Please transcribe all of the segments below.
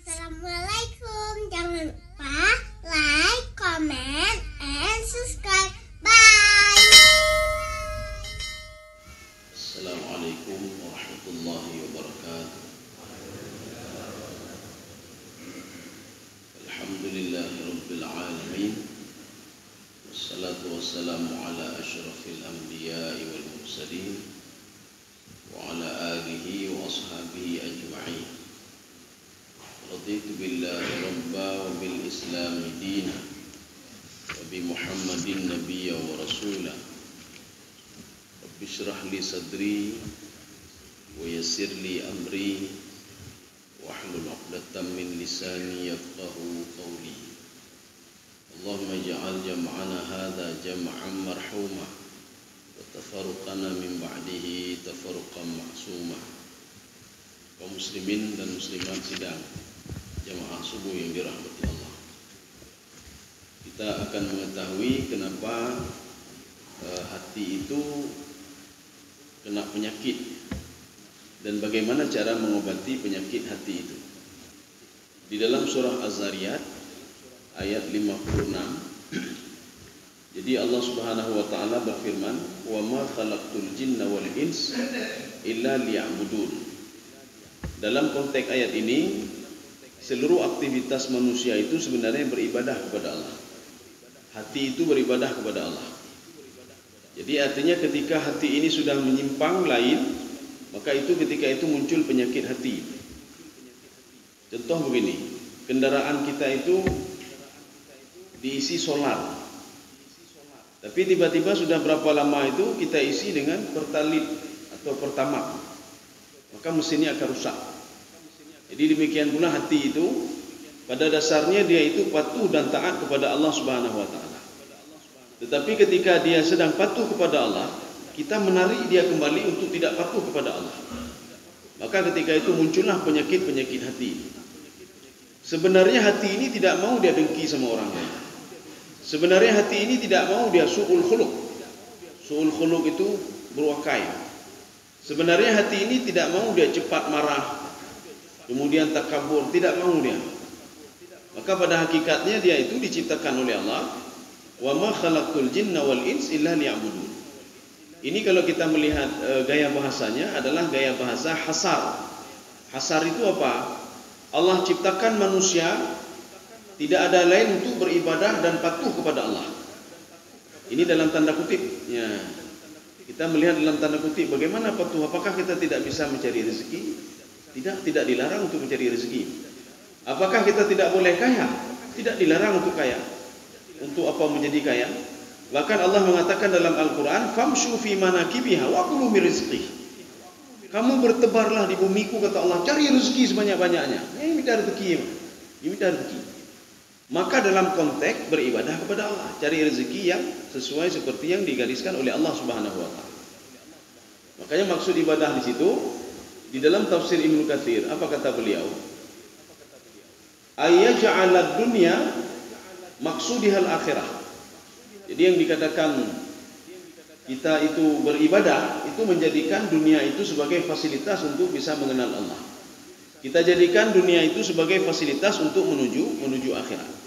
Assalamualaikum. Jangan lupa like, comment, and subscribe. Bye. Assalamualaikum warahmatullahi wabarakatuh. Alhamdulillahi rabbil alamin. Wassalatu wassalamu ala asyrafil anbiya'i wal mursalin wa ala alihi wa ashabihi ajma'in. Raditu billahi rabba wa bil islami dina wa bi muhammadin nabiyya wa rasulah. Rabbi shrah li sadri wa yassir li amri wahlul 'uqdatam min lisani yafqahu qawli. Allahumma ij'al jam'ana hadha jam'an marhuma wa tafarruqana min ba'dihi tafarruqan ma'suma. Kaum muslimin dan muslimat sidang jamaah subuh yang dirahmati Allah, kita akan mengetahui kenapa hati itu kena penyakit dan bagaimana cara mengobati penyakit hati itu. Di dalam surah Az-Zariyat ayat 56, jadi Allah Subhanahu wa taala berfirman, "Wa ma khalaqtul jinna wal ins illa liya'budun." Dalam konteks ayat ini, seluruh aktivitas manusia itu sebenarnya beribadah kepada Allah. Hati itu beribadah kepada Allah. Jadi artinya ketika hati ini sudah menyimpang lain, maka itu ketika itu muncul penyakit hati. Contoh begini, kendaraan kita itu diisi solar, tapi tiba-tiba sudah berapa lama itu kita isi dengan pertalite atau pertamax, maka mesinnya akan rusak. Jadi demikian pula hati itu pada dasarnya dia itu patuh dan taat kepada Allah Subhanahu wa taala. Tetapi ketika dia sedang patuh kepada Allah, kita menarik dia kembali untuk tidak patuh kepada Allah. Maka ketika itu muncullah penyakit-penyakit hati. Sebenarnya hati ini tidak mau dia dengki sama orang lain. Sebenarnya hati ini tidak mau dia su'ul khuluq. Su'ul khuluq itu berwakai. Sebenarnya hati ini tidak mau dia cepat marah, kemudian takabur, tidak mau dia. Maka pada hakikatnya dia itu diciptakan oleh Allah, wa ma khalaqtul jinna wal ins illa liya'budun. Ini kalau kita melihat gaya bahasanya adalah gaya bahasa hasar. Hasar itu apa? Allah ciptakan manusia tidak ada lain untuk beribadah dan patuh kepada Allah. Ini dalam tanda kutip ya. Kita melihat dalam tanda kutip bagaimana patuh. Apakah kita tidak bisa mencari rezeki? Tidak dilarang untuk mencari rezeki. Apakah kita tidak boleh kaya? Tidak dilarang untuk kaya. Untuk apa menjadi kaya? Bahkan Allah mengatakan dalam Al-Quran, "Famshu fi manakibiha wa kulu min rizqih." Kamu bertebarlah di bumiku, kata Allah, cari rezeki sebanyak-banyaknya. Ini minta rezeki. Ini minta rezeki. Maka dalam konteks beribadah kepada Allah, cari rezeki yang sesuai seperti yang digariskan oleh Allah Subhanahu wa taala. Makanya maksud ibadah di situ, di dalam tafsir Ibnu Katsir, apa kata beliau? Ayyaj'alad dunya maqsudihal akhirah. Jadi yang dikatakan kita itu beribadah, itu menjadikan dunia itu sebagai fasilitas untuk bisa mengenal Allah. Kita jadikan dunia itu sebagai fasilitas untuk menuju akhirat.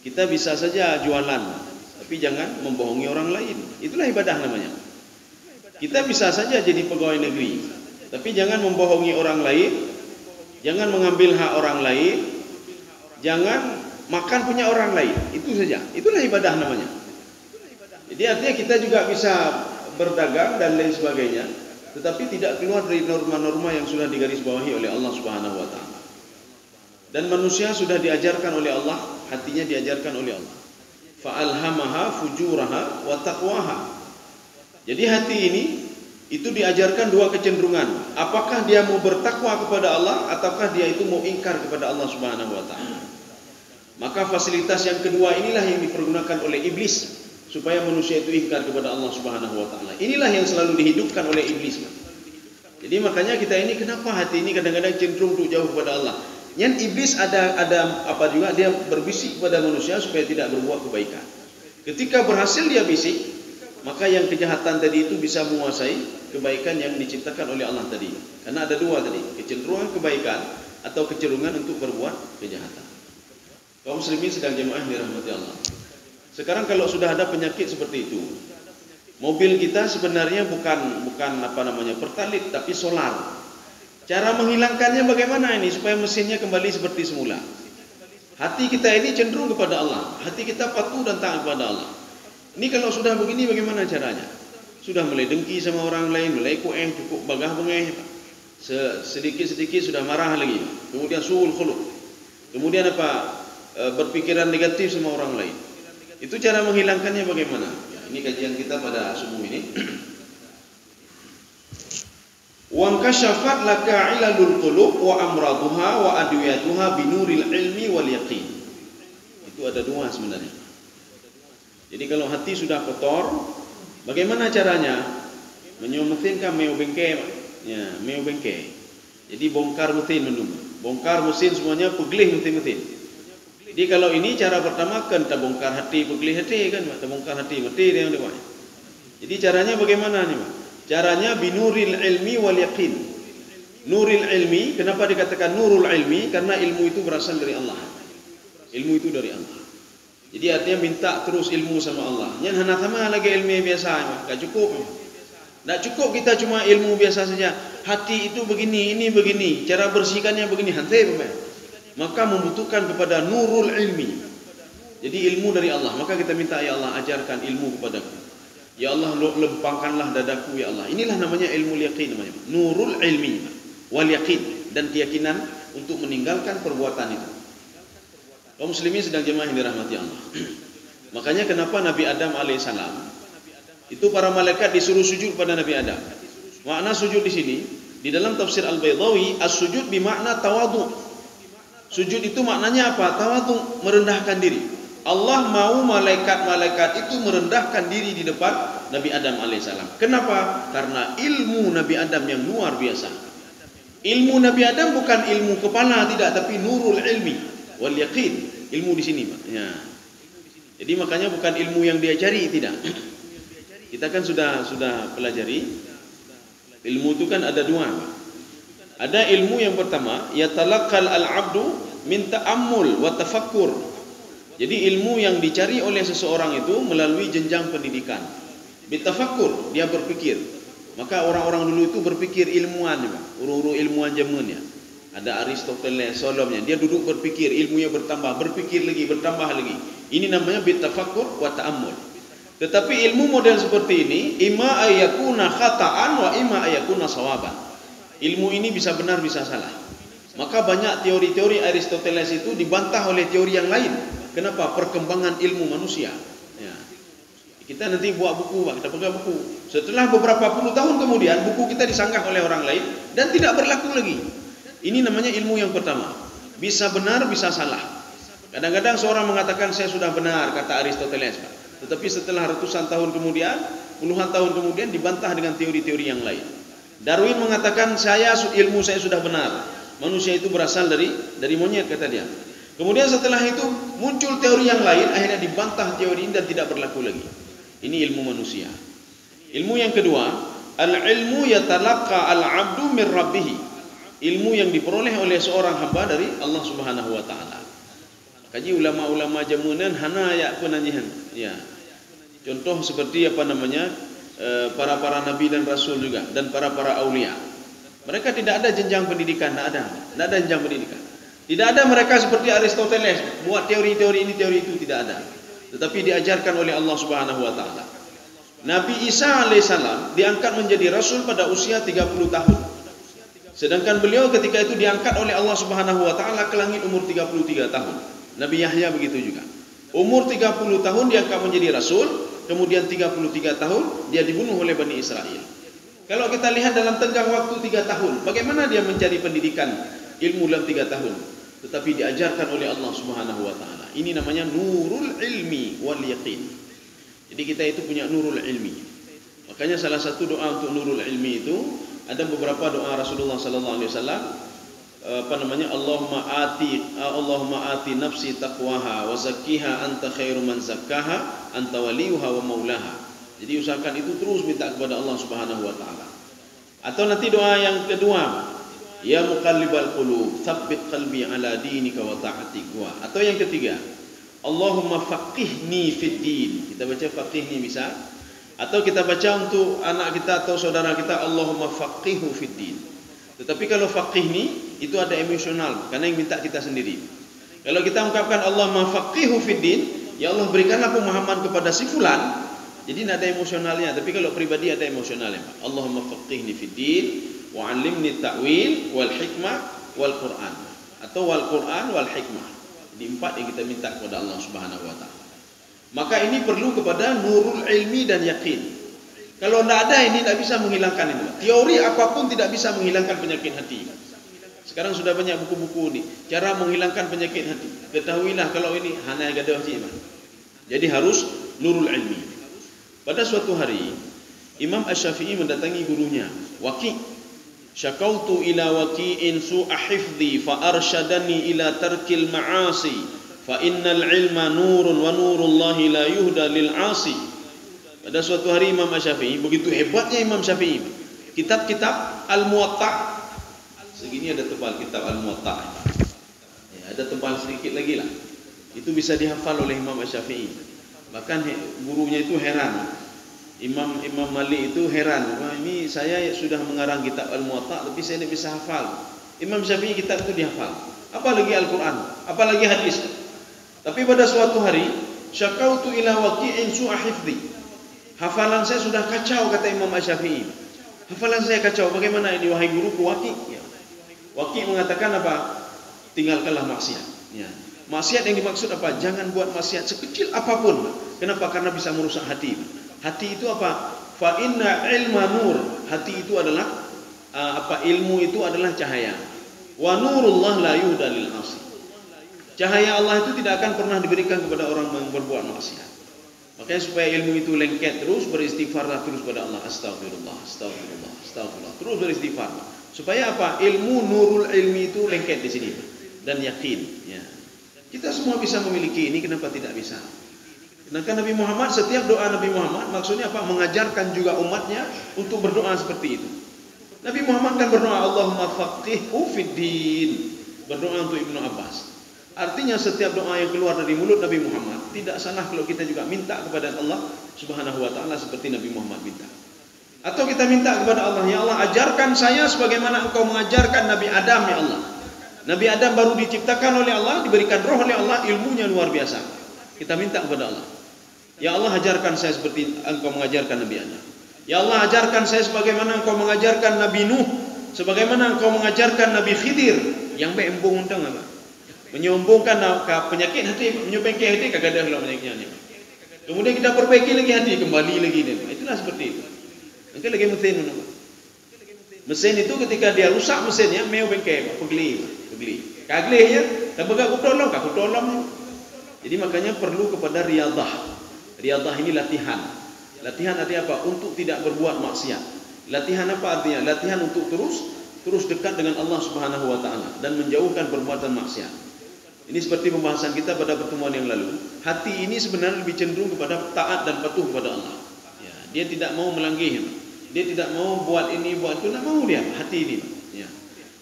Kita bisa saja jualan, tapi jangan membohongi orang lain. Itulah ibadah namanya. Kita bisa saja jadi pegawai negeri, tapi jangan membohongi orang lain, jangan mengambil hak orang lain, jangan makan punya orang lain. Itu saja. Itulah ibadah namanya. Jadi artinya kita juga bisa berdagang dan lain sebagainya, tetapi tidak keluar dari norma-norma yang sudah digarisbawahi oleh Allah Subhanahu wa taala. Dan manusia sudah diajarkan oleh Allah, hatinya diajarkan oleh Allah. Fa'alhamaha fujuraha wa taqwaha. Jadi hati ini itu diajarkan dua kecenderungan. Apakah dia mau bertakwa kepada Allah ataukah dia itu mau ingkar kepada Allah Subhanahu wa taala. Maka fasilitas yang kedua inilah yang dipergunakan oleh iblis supaya manusia itu ingkar kepada Allah Subhanahu wa taala. Inilah yang selalu dihidupkan oleh iblis. Jadi makanya kita ini kenapa hati ini kadang-kadang cenderung untuk jauh kepada Allah. Yang iblis ada apa juga, dia berbisik kepada manusia supaya tidak berbuat kebaikan. Ketika berhasil dia bisik, maka yang kejahatan tadi itu bisa menguasai kebaikan yang diciptakan oleh Allah tadi. Karena ada dua tadi, kecenderungan kebaikan atau kecenderungan untuk berbuat kejahatan. Kaum muslimin sedang jemaah dirahmati Allah. Sekarang kalau sudah ada penyakit seperti itu, mobil kita sebenarnya bukan pertalit tapi solar. Cara menghilangkannya bagaimana ini supaya mesinnya kembali seperti semula? Hati kita ini cenderung kepada Allah. Hati kita patuh dan taat kepada Allah. Ini kalau sudah begini bagaimana caranya? Sudah mulai dengki sama orang lain, mulai cukup bagah bengeh, sedikit-sedikit sudah marah lagi. Kemudian suul khuluq. Kemudian berpikiran negatif sama orang lain. Itu cara menghilangkannya bagaimana? Ini kajian kita pada subuh ini. Wa kashafat laka ilalul qulub wa amraduha wa adwiyatuha binuril ilmi wal yaqin. Itu ada dua sebenarnya. Jadi kalau hati sudah kotor, bagaimana caranya? Menyewa mesin kan meu bengke, ya, meu bengke. Jadi bongkar mesin menunggu. Bongkar mesin semuanya peglih mesin-mesin. Jadi kalau ini cara pertama kan kita bongkar hati, peglih hati kan, kita bongkar hati mati dia depan. Jadi caranya bagaimana nih, Pak? Caranya binuril ilmi wal yaqin. Nuril ilmi, kenapa dikatakan nurul ilmi? Karena ilmu itu berasal dari Allah. Ilmu itu dari Allah. Jadi artinya minta terus ilmu sama Allah. Yang hana sama lagi ilmu biasa, enggak cukup. Enggak cukup kita cuma ilmu biasa saja. Hati itu begini, ini begini, cara bersihkannya begini, hantai Bapak. Maka membutuhkan kepada nurul ilmi. Jadi ilmu dari Allah. Maka kita minta, ya Allah ajarkan ilmu kepadaku. Ya Allah lempangkanlah dadaku ya Allah. Inilah namanya ilmu yaqin namanya. Nurul ilmi wal yaqin, dan keyakinan untuk meninggalkan perbuatan itu. Kaum muslimin sedang jemaah yang dirahmati Allah. Makanya kenapa Nabi Adam alaihissalam itu para malaikat disuruh sujud pada Nabi Adam. Makna sujud di sini di dalam tafsir Al-Baydawi, as-sujud bermakna tawadhu. Sujud itu maknanya apa? Tawadhu, merendahkan diri. Allah mau malaikat-malaikat itu merendahkan diri di depan Nabi Adam alaihissalam. Kenapa? Karena ilmu Nabi Adam yang luar biasa. Ilmu Nabi Adam bukan ilmu kepala, tidak, tapi nurul ilmi wal yaqin. Ilmu di sini, Pak. Ya. Jadi makanya bukan ilmu yang dia cari, tidak. Kita kan sudah pelajari. Ilmu itu kan ada dua, Pak. Ada ilmu yang pertama, yatalaqqal al-'abdu min ta'ammul wa tafakkur. Jadi ilmu yang dicari oleh seseorang itu melalui jenjang pendidikan. Bitafakkur, dia berpikir. Maka orang-orang dulu itu berpikir ilmuwan, uru-uru ilmuwan zamannya. Ada Aristoteles, Solomnya, dia duduk berpikir, ilmunya bertambah, berpikir lagi, bertambah lagi. Ini namanya bitafakkur wa ta'ammul. Tetapi ilmu model seperti ini, imma ayakuna khata'an wa imma ayakuna sawaban. Ilmu ini bisa benar, bisa salah. Maka banyak teori-teori Aristoteles itu dibantah oleh teori yang lain. Kenapa? Perkembangan ilmu manusia. Ya. Kita nanti buat buku, Pak. Kita pegang buku. Setelah beberapa puluh tahun kemudian, buku kita disanggah oleh orang lain dan tidak berlaku lagi. Ini namanya ilmu yang pertama. Bisa benar, bisa salah. Kadang-kadang seorang mengatakan saya sudah benar, kata Aristoteles, Pak. Tetapi setelah ratusan tahun kemudian, puluhan tahun kemudian dibantah dengan teori-teori yang lain. Darwin mengatakan ilmu saya sudah benar. Manusia itu berasal dari monyet, kata dia. Kemudian setelah itu muncul teori yang lain, akhirnya dibantah teori ini dan tidak berlaku lagi. Ini ilmu manusia. Ilmu yang kedua, al-ilmu yatalaqqa al-'abdu min rabbih. Ilmu yang diperoleh oleh seorang hamba dari Allah Subhanahu wa taala. Kaji ulama-ulama zamanan hana ya penanjihan. Ya. Contoh seperti para nabi dan rasul juga, dan para aulia. Mereka tidak ada jenjang pendidikan, tidak ada jenjang pendidikan. Tidak ada mereka seperti Aristoteles buat teori-teori ini, teori itu, tidak ada. Tetapi diajarkan oleh Allah Subhanahu wa taala. Nabi Isa alaihissalam diangkat menjadi rasul pada usia 30 tahun. Sedangkan beliau ketika itu diangkat oleh Allah Subhanahu wa taala ke langit umur 33 tahun. Nabi Yahya begitu juga. Umur 30 tahun diangkat menjadi rasul, kemudian 33 tahun dia dibunuh oleh Bani Israel. Kalau kita lihat dalam tenggang waktu 3 tahun, bagaimana dia mencari pendidikan ilmu dalam 3 tahun? Tetapi diajarkan oleh Allah Subhanahu wa taala. Ini namanya nurul ilmi wal yaqin. Jadi kita itu punya nurul ilmi. Makanya salah satu doa untuk nurul ilmi itu ada beberapa doa Rasulullah sallallahu alaihi wasallam, Allahumma ati nafsi taqwaha wa zakkiha anta khairu man zakkaha anta waliyuha wa maulaha. Jadi usahakan itu terus minta kepada Allah Subhanahu wa taala. Atau nanti doa yang kedua, Ya muqallibal qulub, tsabbit qalbi ala dinika wa ta'atik. Atau yang ketiga, Allahumma faqihni fid din. Kita baca faqihni bisa. Atau kita baca untuk anak kita atau saudara kita, Allahumma faqihu fid din. Tetapi kalau faqihni itu ada emosional, karena yang minta kita sendiri. Kalau kita ungkapkan Allahumma faqihu fid din, ya Allah berikanlah pemahaman kepada si fulan, jadi tidak ada emosionalnya. Tapi kalau pribadi ada emosionalnya. Allahumma faqihni fid din wa 'allimni ta'wil wal hikmah wal Qur'an, atau wal Qur'an wal hikmah. Jadi 4 yang kita minta kepada Allah Subhanahu wa taala. Maka ini perlu kepada nurul ilmi dan yakin. Kalau tidak ada ini tidak bisa menghilangkan itu. Teori apapun tidak bisa menghilangkan penyakit hati. Sekarang sudah banyak buku-buku ini cara menghilangkan penyakit hati. Ketahuilah kalau ini hanya gadah cik. Jadi harus nurul ilmi. Pada suatu hari Imam Asy-Syafi'i mendatangi gurunya, Waqi'. Syakautu ila waqi'in su'a hifdhi fa arsyadani ila tarkil ma'asi fa innal ilma nurun wa nurullahi la yuhda lil 'asi. Pada suatu hari Imam Asy-Syafi'i, begitu hebatnya Imam Syafi'i, kitab-kitab Al-Muwatta' segini ada tebal kitab Al-Muwatta'. Ya, ada tebal sedikit lagi lah. Itu bisa dihafal oleh Imam Asy-Syafi'i. Bahkan gurunya itu heran. Imam Malik itu heran, wah ini saya sudah mengarang kitab Al-Muwatta' tapi saya tidak bisa hafal. Imam Syafi'i kitab itu dihafal. Apalagi Al-Quran, apalagi hadis. Tapi pada suatu hari, syakautu ila waqi'in su'a hifdhi. Hafalan saya sudah kacau, kata Imam Syafi'i. Hafalan saya kacau, bagaimana ini wahai guruku Waqi'? Ya. Waqi' mengatakan apa? Tinggalkanlah maksiat. Ya. Maksiat yang dimaksud apa? Jangan buat maksiat sekecil apapun. Kenapa? Karena bisa merusak hati. Hati itu apa? Fa inna ilma nur. Hati itu adalah ilmu itu adalah cahaya. Wa nurullah la yuhda lil 'asi. Cahaya Allah itu tidak akan pernah diberikan kepada orang yang berbuat maksiat. Makanya supaya ilmu itu lengket terus, beristighfarlah terus pada Allah. Astagfirullah, astagfirullah, astagfirullah. Terus beristighfar. Supaya apa? Ilmu nurul ilmi itu lengket di sini dan yakin. Ya. Kita semua bisa memiliki ini, kenapa tidak bisa? Sedangkan Nabi Muhammad, setiap doa Nabi Muhammad maksudnya apa? Mengajarkan juga umatnya untuk berdoa seperti itu. Nabi Muhammad kan berdoa Allahumma faqihhu fid din. Berdoa untuk Ibnu Abbas. Artinya setiap doa yang keluar dari mulut Nabi Muhammad tidak salah kalau kita juga minta kepada Allah Subhanahu wa taala seperti Nabi Muhammad minta. Atau kita minta kepada Allah, ya Allah ajarkan saya sebagaimana Engkau mengajarkan Nabi Adam ya Allah. Nabi Adam baru diciptakan oleh Allah, diberikan roh oleh Allah, ilmunya luar biasa. Kita minta kepada Allah. Ya Allah ajarkan saya seperti Engkau mengajarkan Nabi Adam. Ya Allah ajarkan saya sebagaimana Engkau mengajarkan Nabi Nuh, sebagaimana Engkau mengajarkan Nabi Khidir. Yang embung untang apa? Menyombongkan penyakit hati, menyobengki hati kagak ada penyakitnya. Kemudian kita perbaiki lagi hati, kembali lagi dia. Itulah seperti itu. Nanti lagi mesin apa? Mesin itu ketika dia rusak mesinnya, meu bengkai, pegeli. Kaglehnya, tak begak kutolong. Jadi makanya perlu kepada riyadah. Riyadah ini latihan. Latihan artinya apa? Untuk tidak berbuat maksiat. Latihan apa artinya? Latihan untuk terus dekat dengan Allah Subhanahu wa taala dan menjauhkan perbuatan maksiat. Ini seperti pembahasan kita pada pertemuan yang lalu. Hati ini sebenarnya lebih cenderung kepada taat dan patuh kepada Allah. Ya, dia tidak mau melanggih. Dia tidak mau buat ini, buat itu, tidak mau dia. Hati ini. Ya.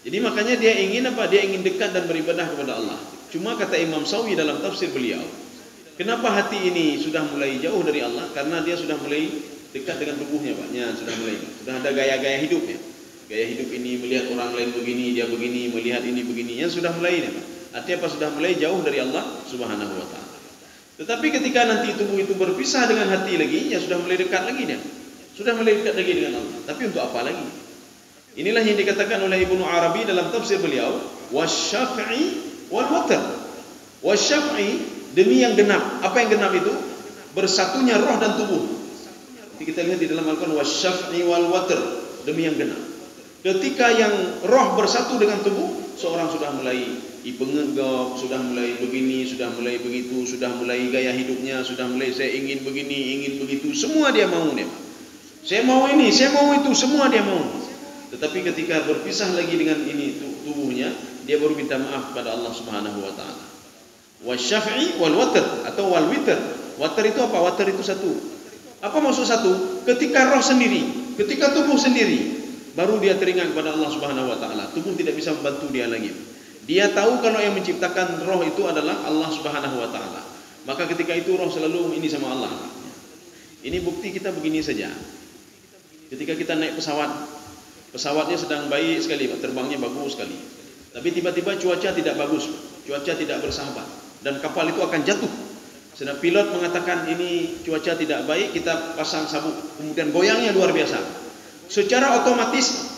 Jadi makanya dia ingin apa? Dia ingin dekat dan beribadah kepada Allah. Cuma kata Imam Sawi dalam tafsir beliau, kenapa hati ini sudah mulai jauh dari Allah? Karena dia sudah mulai dekat dengan tubuhnya, Pak. Ya, sudah ada gaya-gaya hidupnya. Gaya hidup ini melihat orang lain begini, dia begini, melihat ini begini. Yang sudah mulai ini, Pak. Artinya apa? Sudah mulai jauh dari Allah Subhanahu wa taala. Tetapi ketika nanti tubuh itu berpisah dengan hati lagi, ya sudah mulai dekat lagi dia. Sudah mulai dekat lagi dengan Allah. Tapi untuk apa lagi? Inilah yang dikatakan oleh Ibnu Arabi dalam tafsir beliau, wasyaf'i wal watr. Wasyaf'i demi yang genap. Apa yang genap itu? Bersatunya roh dan tubuh. Jadi kita lihat di dalam Al-Quran, wasyaf'i wal watr, demi yang genap. Ketika yang roh bersatu dengan tubuh, seorang sudah mulai pengenggap, sudah mulai begini, sudah mulai begitu, sudah mulai gaya hidupnya, sudah mulai saya ingin begini, ingin begitu, semua dia mau dia. Saya mau ini, saya mau itu, semua dia mau. Tetapi ketika berpisah lagi dengan ini tubuhnya, dia baru minta maaf kepada Allah Subhanahu wa taala. Wasyaf'i wal watr atau wal witr. Watr itu apa? Watr itu satu. Apa maksud satu? Ketika roh sendiri, ketika tubuh sendiri, baru dia teringat kepada Allah Subhanahu wa taala. Tubuh tidak bisa membantu dia lagi. Dia tahu kalau yang menciptakan roh itu adalah Allah Subhanahu wa taala. Maka ketika itu roh selalu ini sama Allah. Ini bukti kita begini saja. Ketika kita naik pesawat, pesawatnya sedang baik sekali, terbangnya bagus sekali. Tapi tiba-tiba cuaca tidak bagus, cuaca tidak bersahabat, dan kapal itu akan jatuh. Sedang pilot mengatakan ini cuaca tidak baik, kita pasang sabuk, kemudian goyangnya luar biasa. Secara otomatis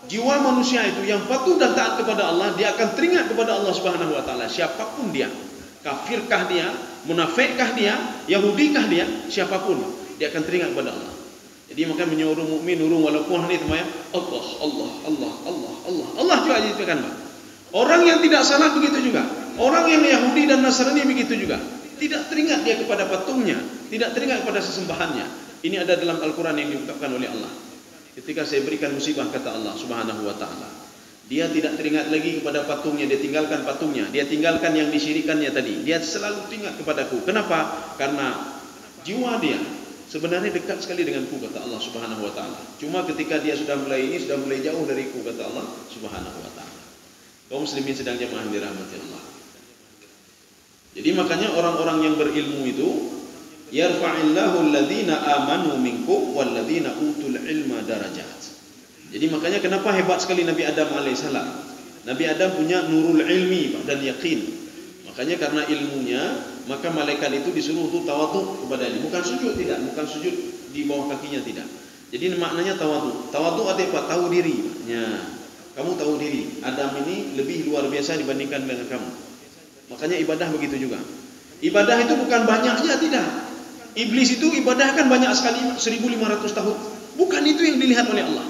jiwa manusia itu yang patuh dan taat kepada Allah, dia akan teringat kepada Allah Subhanahu wa taala, siapapun dia. Kafirkah dia, munafikkah dia, Yahudikah dia, siapapun dia akan teringat kepada Allah. Jadi maka menyuruh mukmin urung walaupun hari itu Allah, Allah, Allah, Allah, Allah, Allah juga dikatakan. Orang yang tidak salah begitu juga. Orang yang Yahudi dan Nasrani begitu juga. Tidak teringat dia kepada patungnya, tidak teringat kepada sesembahannya. Ini ada dalam Al-Quran yang diungkapkan oleh Allah. Ketika saya berikan musibah, kata Allah Subhanahu wa taala, dia tidak teringat lagi kepada patungnya, dia tinggalkan patungnya, dia tinggalkan yang disyirikannya tadi. Dia selalu ingat kepadaku. Kenapa? Karena jiwa dia sebenarnya dekat sekali denganku, kata Allah Subhanahu wa taala. Cuma ketika dia sudah mulai jauh dariku, kata Allah Subhanahu wa taala. Kaum muslimin sedang jemaah yang dirahmati Allah. Jadi makanya orang-orang yang berilmu itu yarfa'illahu alladhina amanu minkum walladzina utul ilma darajat. Jadi makanya kenapa hebat sekali Nabi Adam alaihissalam. Nabi Adam punya nurul ilmi dan yakin. Makanya karena ilmunya, maka malaikat itu disuruh untuk tawadhu kepada dia. Bukan sujud, tidak, bukan sujud di bawah kakinya, tidak. Jadi maknanya tawadhu. Tawadhu artinya apa? Tahu diri. Ya, kamu tahu diri. Adam ini lebih luar biasa dibandingkan dengan kamu. Makanya ibadah begitu juga. Ibadah itu bukan banyaknya, tidak. Iblis itu ibadah kan banyak sekali, 1500 tahun. Bukan itu yang dilihat oleh Allah.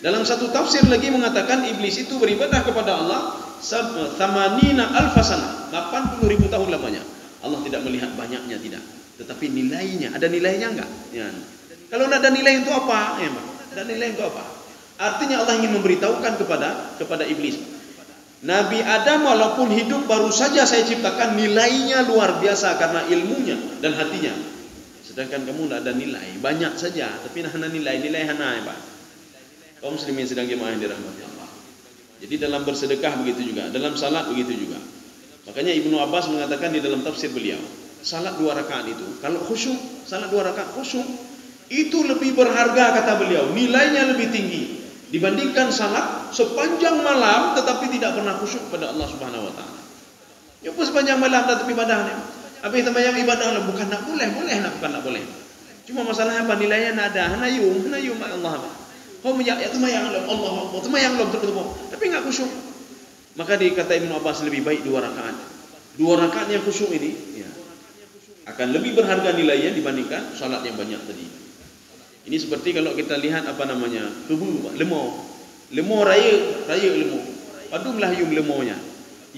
Dalam satu tafsir lagi mengatakan iblis itu beribadah kepada Allah 80 alfasana, 80.000 tahun lamanya. Allah tidak melihat banyaknya, tidak. Tetapi nilainya, ada nilainya enggak? Ya. Kalau tidak ada nilai itu apa? Ya, ada nilai itu apa? Artinya Allah ingin memberitahukan kepada iblis. Nabi Adam walaupun hidup baru saja saya ciptakan, nilainya luar biasa karena ilmunya dan hatinya. Sedangkan kamu tidak ada nilai, banyak saja, tapi hana nilai hana ya Pak. Kaum muslimin sedang jemaah yang dirahmati Allah. Jadi dalam bersedekah begitu juga, dalam salat begitu juga. Makanya Ibnu Abbas mengatakan di dalam tafsir beliau, salat 2 rakaat itu, kalau khusyuk, salat 2 rakaat khusyuk, itu lebih berharga kata beliau, nilainya lebih tinggi dibandingkan salat sepanjang malam tetapi tidak pernah khusyuk pada Allah Subhanahu wa taala. Ya pun sepanjang malam tetapi ibadahnya. Apa itu yang ibadah bukan nak boleh, bukan nak boleh. Cuma masalahnya apa? Nilainya tidak ada, hanayum Allah. Oh ya temayang Allah, temayang terus, tapi enggak khusyuk. Maka dikata Ibnu Abbas lebih baik 2 rakaat. 2 rakaat yang khusyuk ini ya, akan lebih berharga nilainya dibandingkan salat yang banyak tadi. Ini seperti kalau kita lihat apa namanya, kebu, lemau raya lemau. Padumlah yum lemaunya.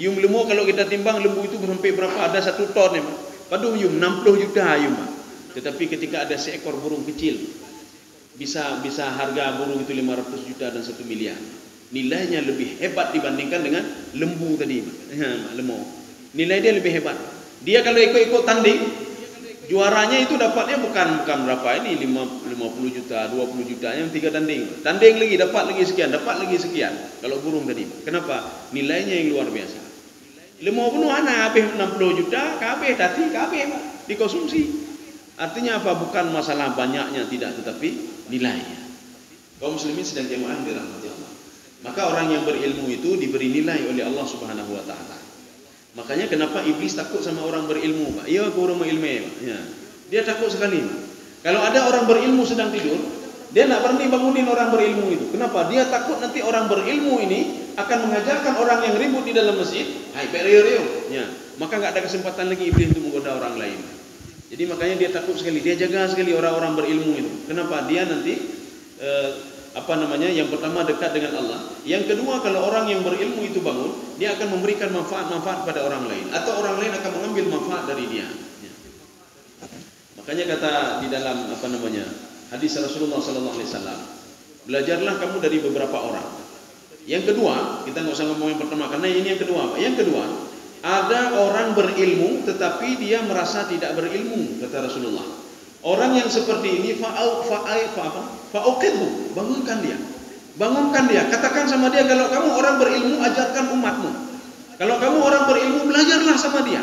Yum lemau kalau kita timbang lembu itu sampai berapa? Ada 1 ton ya. Padum yum 60 juta yum. Tetapi ketika ada seekor burung kecil, bisa harga burung itu 500 juta dan 1 miliar. Nilainya lebih hebat dibandingkan dengan lembu tadi, lemau. Nilai dia lebih hebat. Dia kalau ikut tanding, juaranya itu dapatnya bukan berapa ini, 50 juta, 20 juta, yang 3 tanding. Tanding lagi dapat lagi sekian. Kalau burung tadi. Kenapa? Nilainya yang luar biasa. Lemau penuh ana habis 60 juta, kabeh tadi dikonsumsi. Artinya apa? Bukan masalah banyaknya, tidak, tetapi nilainya. Kaum muslimin sedang jemaah dirahmati Allah. Maka orang yang berilmu itu diberi nilai oleh Allah Subhanahu wa taala. Makanya kenapa iblis takut sama orang berilmu, Pak? Ya, aku orang berilmu, Pak. Ya. Dia takut sekali, Pak. Kalau ada orang berilmu sedang tidur, dia tidak berani bangunin orang berilmu itu. Kenapa? Dia takut nanti orang berilmu ini akan mengajarkan orang yang ribut di dalam masjid, "Hai, berio." Ya. Maka enggak ada kesempatan lagi iblis untuk menggoda orang lain. Jadi makanya dia takut sekali, dia jaga sekali orang-orang berilmu itu. Kenapa? Dia nanti yang pertama dekat dengan Allah. Yang kedua, kalau orang yang berilmu itu bangun, dia akan memberikan manfaat pada orang lain, atau orang lain akan mengambil manfaat dari dia. Ya. Makanya kata di dalam hadis Rasulullah sallallahu alaihi wasallam, belajarlah kamu dari beberapa orang. Yang kedua, kita nggak usah ngomong yang pertama karena ini yang kedua. Yang kedua, ada orang berilmu tetapi dia merasa tidak berilmu, kata Rasulullah. Orang yang seperti ini fa'uqidhu, bangunkan dia. Bangunkan dia, katakan sama dia, kalau kamu orang berilmu, ajarkan umatmu. Kalau kamu orang berilmu, belajarlah sama dia.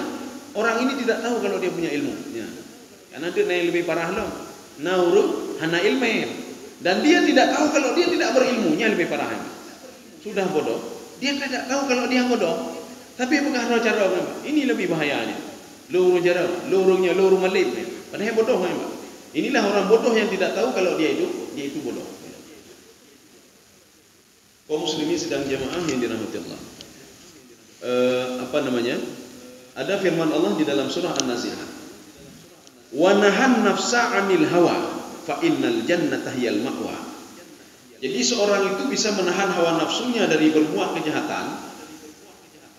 Orang ini tidak tahu kalau dia punya ilmu. Ya. Karena dia lebih parah loh. Nauru hana ilmen. Dan dia tidak tahu kalau dia tidak berilmunya lebih parah. Sudah bodoh. Dia tidak tahu kalau dia bodoh. Tapi bukan cara apa? Ini lebih bahayanya. Luru jarau, lurunya luru malim. Padahal bodoh kan, Pak. Inilah orang bodoh yang tidak tahu kalau dia itu bodoh. Kaum muslimin sedang jamaah yang dirahmati Allah. Ada firman Allah di dalam surah An-Nazi'ah. Wa nahan nafsa 'anil hawa fa innal jannata hiyal ma'wa. Jadi seorang itu bisa menahan hawa nafsunya dari berbuat kejahatan.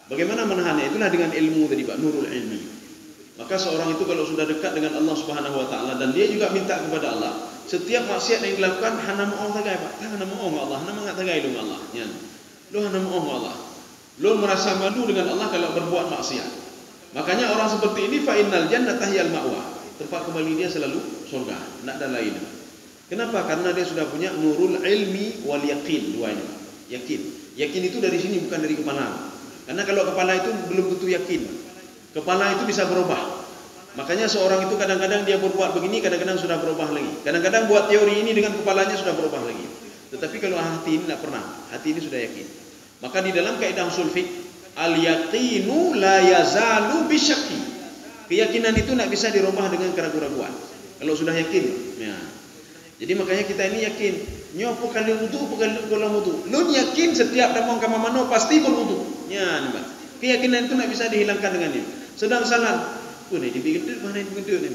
Bagaimana menahannya? Itulah dengan ilmu tadi, Pak, nurul ilmi. Maka seorang itu kalau sudah dekat dengan Allah Subhanahu wa taala dan dia juga minta kepada Allah, setiap maksiat yang dilakukan hana mau tagai, Pak. Hana mau Allah, hana mangat tagai dengan Allah. Ya. Lo hana mau Allah. Lo merasa malu dengan Allah kalau berbuat maksiat. Makanya orang seperti ini fa innal jannata hiyal ma'wa. Tempat kembali dia selalu surga, tidak ada lain. Kenapa? Karena dia sudah punya nurul ilmi wal yaqin, dua ini. Yakin. Yakin itu dari sini, bukan dari kepala. Karena kalau kepala itu belum tentu yakin. Kepala itu bisa berubah. Makanya seorang itu kadang-kadang dia berbuat begini, kadang-kadang sudah berubah lagi. Kadang-kadang buat teori ini dengan kepalanya sudah berubah lagi. Tetapi kalau hati ini tidak pernah. Hati ini sudah yakin. Maka di dalam kaidah usul fiqh, al-yaqinu la yazalu bisyakki. Keyakinan itu tidak bisa dirubah dengan keraguan-raguan. Kalau sudah yakin, ya. Jadi makanya kita ini yakin. Nyopo kali wudu, kalau wudu. Lu yakin setiap damang kamamano pasti berwudu. Ya, nih, Pak. Keyakinan itu tidak bisa dihilangkan dengan ini. Sedang salat, nih dibikin mana yang begitu nih,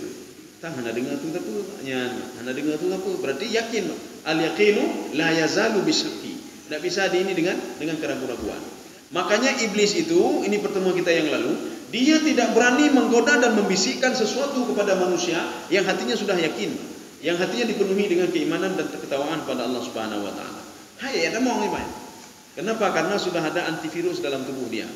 tak hana dengar tu apa, ya, hana dengar tu apa, berarti yakin, al yaqinu la yazalu bisyakki, tidak bisa di ini dengan keraguan-raguan. Makanya iblis itu, ini pertemuan kita yang lalu, dia tidak berani menggoda dan membisikkan sesuatu kepada manusia yang hatinya sudah yakin, yang hatinya dipenuhi dengan keimanan dan ketakwaan pada Allah Subhanahu Wa Taala. Hai, ada mau nih, Pak. Kenapa? Karena sudah ada antivirus dalam tubuh dia,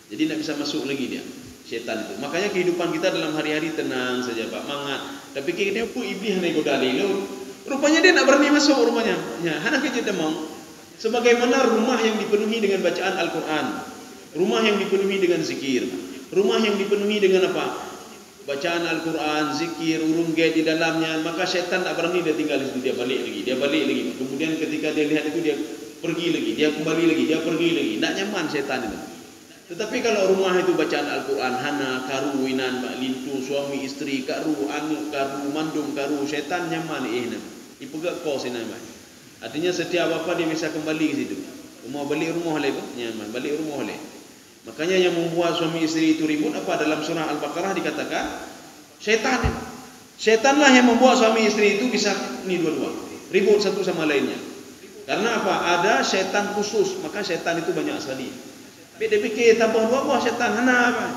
jadi tidak bisa masuk lagi dia. Syaitan itu. Makanya kehidupan kita dalam hari-hari tenang saja, Pak, mangat. Tapi kayaknya pun iblis hanya goda lo. Rupanya dia nak berani masuk rumahnya. Ya, hana kerja demang. Sebagaimana rumah yang dipenuhi dengan bacaan Al-Quran, rumah yang dipenuhi dengan zikir, rumah yang dipenuhi dengan apa? Bacaan Al-Quran, zikir, urung gaya di dalamnya, maka syaitan tak berani dia tinggal di situ, dia balik lagi. Kemudian ketika dia lihat itu dia pergi lagi, dia kembali lagi, dia pergi lagi. Tak nyaman syaitan itu. Tetapi kalau rumah itu bacaan Al-Quran, hana, karu, winan, lintu, suami, istri, karu, anu, karu, mandung, karu, syaitan nyaman, ipegak kau sini, artinya setiap apa dia bisa kembali ke situ. Balik rumah lagi, nyaman, balik rumah lagi. Makanya yang membuat suami istri itu ribut apa? Dalam surah Al-Baqarah dikatakan, syaitan. Syaitanlah yang membuat suami istri itu bisa ini dua-dua, ribut satu sama lainnya. Karena apa? Ada syaitan khusus, maka syaitan itu banyak sekali. Dia fikir tambah dua buah syaitan, hana apa?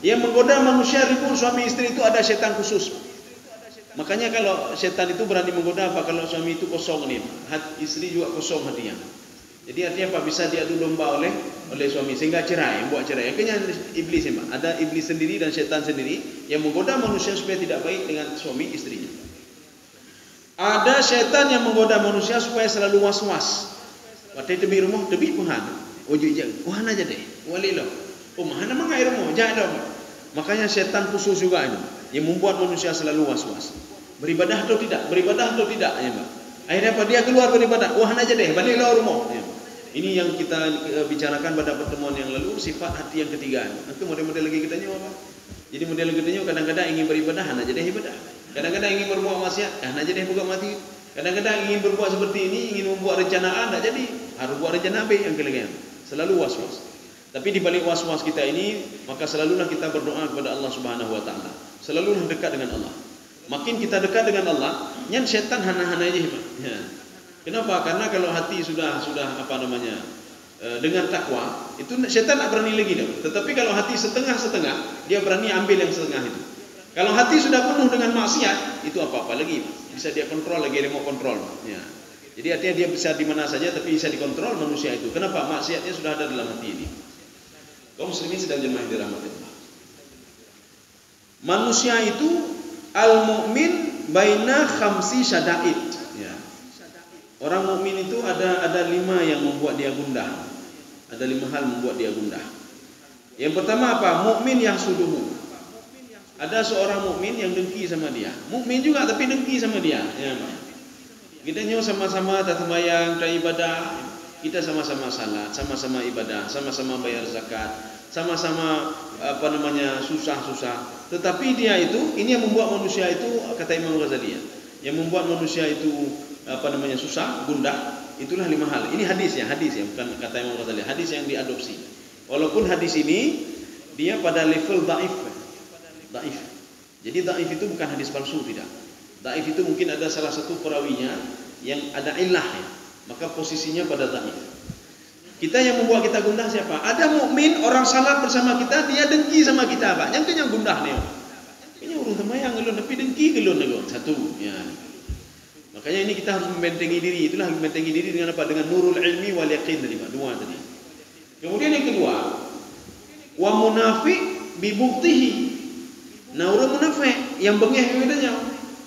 Yang menggoda manusia ribut suami istri itu ada syaitan khusus. Makanya kalau syaitan itu berani menggoda apa? Kalau suami itu kosong nih, istri juga kosong hatinya. Jadi artinya apa? Bisa diadu domba oleh suami sehingga cerai, buat cerai. Akhirnya iblis ya, Pak. Ada iblis sendiri dan syaitan sendiri yang menggoda manusia supaya tidak baik dengan suami istrinya. Ada syaitan yang menggoda manusia supaya selalu was-was. Waktu tebi rumah, tebi puhan. Ojo jang, wahana aja deh, wali lo. Mana mangai rumah, jangan. Makanya syaitan khusus juga ini, yang membuat manusia selalu was-was. Beribadah atau tidak, ya, Pak. Akhirnya apa? Dia keluar beribadah, wahana aja deh, balik lo rumah. Ya. Ini yang kita bicarakan pada pertemuan yang lalu, sifat hati yang ketiga. Itu model-model lagi kita nyawa, Pak. Jadi model kita kadang-kadang ingin beribadah, hana aja deh ibadah. Kadang-kadang ingin berbuat maksiat, hana aja deh buka mati. Kadang-kadang ingin berbuat seperti ini, ingin membuat rencana A, tak jadi. Harus buat rencana B yang kelebihan. Selalu was-was. Tapi di balik was-was kita ini, maka selalulah kita berdoa kepada Allah Subhanahu Wa Taala. Selalulah dekat dengan Allah. Makin kita dekat dengan Allah, nyan syaitan hana-hana aja, Pak. Ya. Kenapa? Karena kalau hati sudah apa namanya? Dengan takwa, itu syaitan tak berani lagi dah. Tetapi kalau hati setengah-setengah, dia berani ambil yang setengah itu. Kalau hati sudah penuh dengan maksiat, itu apa-apa lagi, bisa dia kontrol lagi, dia mau kontrol. Ya. Jadi artinya dia bisa di mana saja tapi bisa dikontrol manusia itu. Kenapa? Maksiatnya sudah ada dalam hati ini. Kaum muslimin sedang jemaah dirahmati Allah. Manusia itu al-mu'min baina khamsi syada'id. Ya. Orang mukmin itu ada 5 yang membuat dia gundah. Ada 5 hal membuat dia gundah. Yang pertama apa? Mukmin yang suduhu. Ada seorang mukmin yang dengki sama dia. Mukmin juga tapi dengki sama dia. Ya, kita nyo sama-sama tak sembahyang, tak ibadah. Kita sama-sama salat, sama-sama ibadah, sama-sama bayar zakat, sama-sama susah-susah. Tetapi dia itu, ini yang membuat manusia itu, kata Imam Ghazali, yang membuat manusia itu susah, gundah, itulah 5 hal. Ini hadis ya, bukan kata Imam Ghazali, hadis yang diadopsi. Walaupun hadis ini dia pada level dhaif. Jadi dhaif itu bukan hadis palsu, tidak. Dhaif itu mungkin ada salah satu perawinya yang ada illah ya. Maka posisinya pada dhaif. Kita yang membuat kita gundah siapa? Ada mukmin orang salat bersama kita, dia dengki sama kita, Pak. Yang kena gundah nih. Kayaknya urung sembahyang gelon tapi dengki gelon nego. Satu, ya. Makanya ini kita harus membentengi diri. Itulah membentengi diri dengan apa? Dengan nurul ilmi wal yaqin tadi, Pak. 2 tadi. Kemudian yang kedua, wa munafiq bi buktihi. Nah, orang munafik yang bengeh bedanya.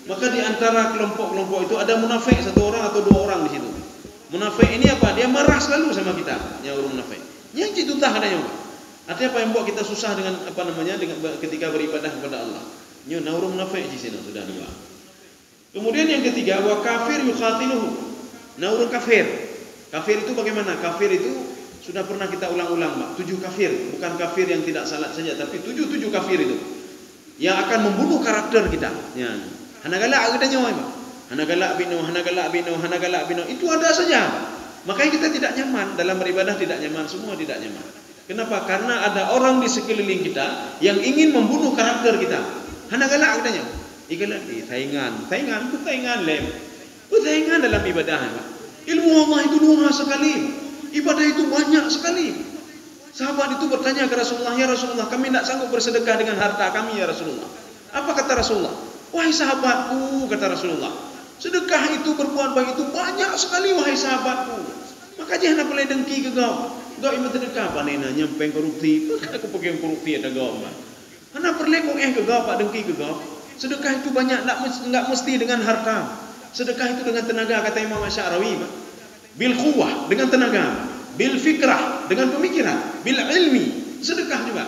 Maka di antara kelompok-kelompok itu ada munafik 1 orang atau 2 orang di situ. Munafik ini apa? Dia marah selalu sama kita. Yang orang munafik. Yang itu tah adanya. Artinya apa yang buat kita susah dengan dengan ketika beribadah kepada Allah. Nyo na orang munafik di sini sudah 2. Kemudian yang ketiga, wa kafir yukhatiluhu. Nah, orang kafir. Kafir itu bagaimana? Kafir itu sudah pernah kita ulang-ulang, Pak. 7 kafir, bukan kafir yang tidak salat saja, tapi 7 kafir itu yang akan membunuh karakter kita. Ya. Hanagalak kita nyawa, Pak. Hanagalak bino. Itu ada saja, Pak. Makanya kita tidak nyaman dalam beribadah, tidak nyaman, semua tidak nyaman. Kenapa? Karena ada orang di sekeliling kita yang ingin membunuh karakter kita. Hanagalak kita nyawa. Ikalah saingan lem. Saingan dalam ibadah, Pak. Ilmu Allah itu luas sekali. Ibadah itu banyak sekali. Sahabat itu bertanya ke Rasulullah, ya Rasulullah, kami tidak sanggup bersedekah dengan harta kami, ya Rasulullah. Apa kata Rasulullah? Wahai sahabatku, kata Rasulullah, sedekah itu, berbuat baik itu banyak sekali, wahai sahabatku. Maka jangan boleh dengki ke kau. Kau ibu sedekah apa nena nyempeng korupsi? Aku pakai korupsi ada kau, Pak. Mana perlu kau ke kau, Pak, dengki ke kau? Sedekah itu banyak, tidak mesti dengan harta. Sedekah itu dengan tenaga, kata Imam Asy'arawi, Pak. Bil quwwah, dengan tenaga. Bil fikrah, dengan pemikiran. Bil ilmi, sedekah juga.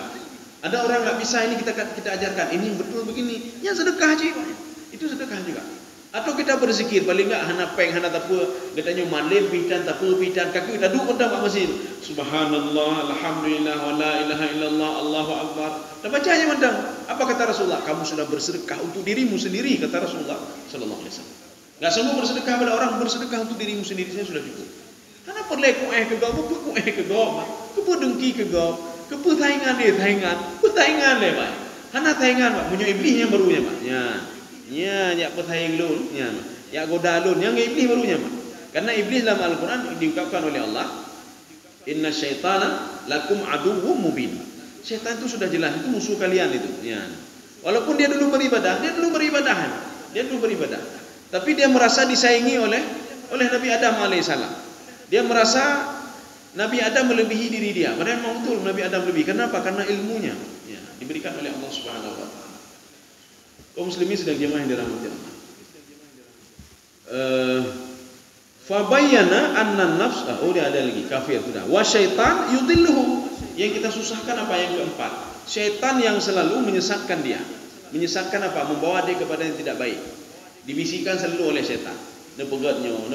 Ada orang tak bisa, ini kita ajarkan, ini yang betul begini. Yang sedekah aja, Pak. Itu sedekah juga. Atau kita berzikir, paling enggak hana peng, hana tapua, katanya malim, pitan, kaki kita duduk pada Pak Masjid. Subhanallah, alhamdulillah, wa la ilaha illallah, Allahu akbar. Dan bacanya mandang. Apa kata Rasulullah? Kamu sudah bersedekah untuk dirimu sendiri, kata Rasulullah sallallahu alaihi wasallam. Enggak semua bersedekah pada orang, bersedekah untuk dirimu sendiri saja sudah cukup. Karena perlu ke gau, ke gau, ke dengki ke gau, ke taingan le, Pak. Hana taingan, Pak. Punya iblis yang barunya, Pak. Ya petaing lun, ya goda lun, yang iblis barunya, Pak. Karena iblis dalam Al-Quran diungkapkan oleh Allah, inna syaitana lakum aduwwum mubin. Syaitan itu sudah jelas, itu musuh kalian itu. Ya. Walaupun dia dulu beribadah. Tapi dia merasa disaingi oleh Nabi Adam alaihissalam. Dia merasa Nabi Adam melebihi diri dia. Padahal memang betul Nabi Adam lebih. Kenapa? Karena ilmunya diberikan oleh Allah Subhanahu wa taala. Kaum muslimin sedang jemaah yang dirahmati Allah. Fabayyana anna nafs, dia ada lagi kafir sudah. Wa syaitan yudilluhu. Yang kita susahkan apa yang keempat? Syaitan yang selalu menyesatkan dia. Menyesatkan apa? Membawa dia kepada yang tidak baik. Dibisikkan selalu oleh syaitan. Nepegatnyo,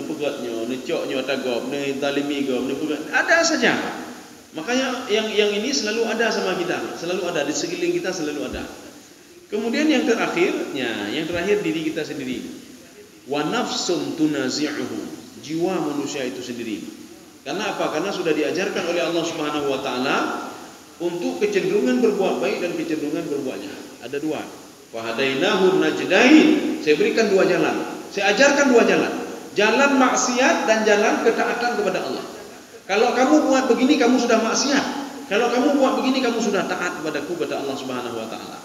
necoknyo tagop, zalimi gom, ada saja. Makanya yang ini selalu ada sama kita, selalu ada di sekeliling kita, selalu ada. Kemudian yang terakhir diri kita sendiri. Wa nafsun tunazi'uhu, jiwa manusia itu sendiri. Karena apa? Karena sudah diajarkan oleh Allah Subhanahu wa taala untuk kecenderungan berbuat baik dan kecenderungan berbuat jahat. Ada 2. Fa hadainahu najdain. Saya berikan 2 jalan. Saya ajarkan 2 jalan. Jalan maksiat dan jalan ketaatan kepada Allah. Kalau kamu buat begini, kamu sudah maksiat. Kalau kamu buat begini, kamu sudah taat kepadaku, kepada Allah Subhanahu wa taala.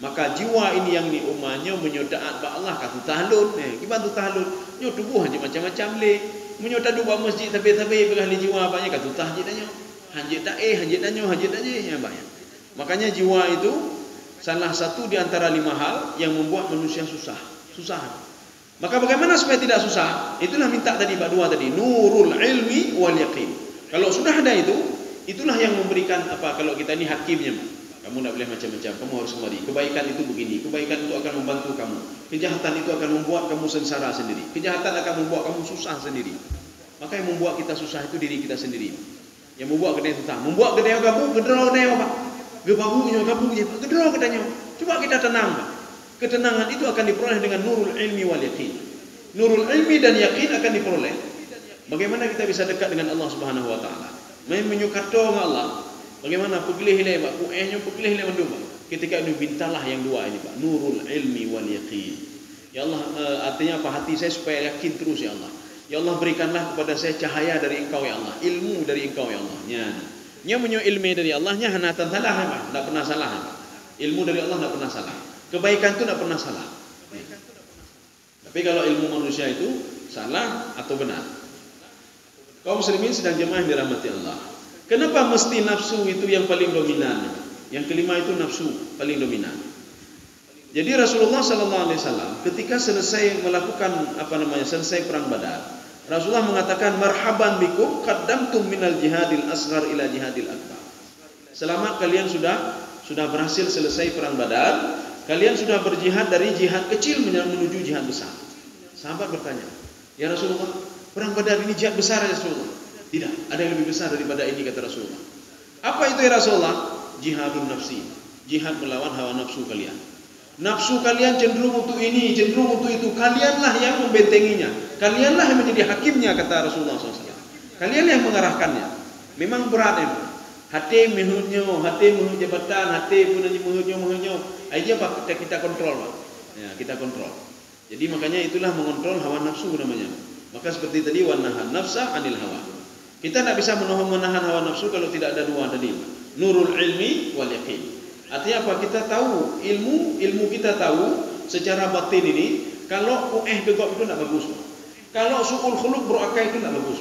Maka jiwa ini yang ni umahnya menyotaat ba Allah kata tahlul. Gimana tu tahlul? Nyo tubuh haji macam-macam le. Menyota dua masjid tapi belah jiwa apanya kata tahjid danyo. Hajit danyo banyak. Makanya jiwa itu salah satu di antara 5 hal yang membuat manusia susah. Maka bagaimana supaya tidak susah? Itulah minta tadi Pak dua tadi, nurul ilmi wal yaqin. Kalau sudah ada itu, itulah yang memberikan apa? Kalau kita ini hakimnya, kamu tidak boleh macam-macam, kamu harus kembali. Kebaikan itu begini, kebaikan itu akan membantu kamu. Kejahatan itu akan membuat kamu sengsara sendiri. Kejahatan akan membuat kamu susah sendiri. Maka yang membuat kita susah itu diri kita sendiri. Yang membuat kita susah, membuat kita kamu gedero neo Pak. Gebabunya kamu gedero katanya. Coba kita tenang Pak. Ketenangan itu akan diperoleh dengan nurul ilmi wal yaqin. Nurul ilmi dan yakin akan diperoleh. Bagaimana kita bisa dekat dengan Allah Subhanahu wa taala? Menyukato dengan Allah. Bagaimana pegilih le Pak, kuehnya pegilih le mendum. Ketika itu mintalah yang dua ini Pak, nurul ilmi wal yaqin. Ya Allah, artinya apa? Hati saya supaya yakin terus ya Allah. Ya Allah, berikanlah kepada saya cahaya dari Engkau ya Allah, ilmu dari Engkau ya Allah. Nya menyo ilmu dari Allahnya hanatan salah Pak, tidak pernah salah. Ilmu dari Allah tidak pernah salah. Kebaikan itu tidak pernah salah. Tapi kalau ilmu manusia itu salah atau benar. Kaum muslimin sedang jemaah yang dirahmati Allah. Kenapa mesti nafsu itu yang paling dominan? Yang kelima itu nafsu paling dominan. Jadi Rasulullah sallallahu alaihi wasallam ketika selesai melakukan selesai perang Badar, Rasulullah mengatakan marhaban bikum qaddamtum minal jihadil asghar ila jihadil akbar. Selamat kalian sudah berhasil selesai perang Badar. Kalian sudah berjihad dari jihad kecil menuju jihad besar. Sahabat bertanya, ya Rasulullah, perang Badar ini jihad besar ya Rasulullah? Tidak, ada yang lebih besar daripada ini kata Rasulullah. Apa itu ya Rasulullah? Jihadun nafsi, jihad melawan hawa nafsu kalian. Nafsu kalian cenderung untuk ini, cenderung untuk itu. Kalianlah yang membentenginya. Kalianlah yang menjadi hakimnya kata Rasulullah SAW. Kalianlah yang mengarahkannya. Memang berat ya. Hati menghunyo, hati menghunyo jabatan, hati pun menghunyo. Aja Pak kita kontrol Pak. Ya, kita kontrol. Jadi makanya itulah mengontrol hawa nafsu namanya. Maka seperti tadi wanahan nafsa anil hawa. Kita tidak bisa menahan hawa nafsu kalau tidak ada dua tadi. Nurul ilmi wal yaqin. Artinya apa? Kita tahu ilmu kita tahu secara batin ini kalau gegok itu tidak bagus. Kalau suul khuluq berakal itu tidak bagus.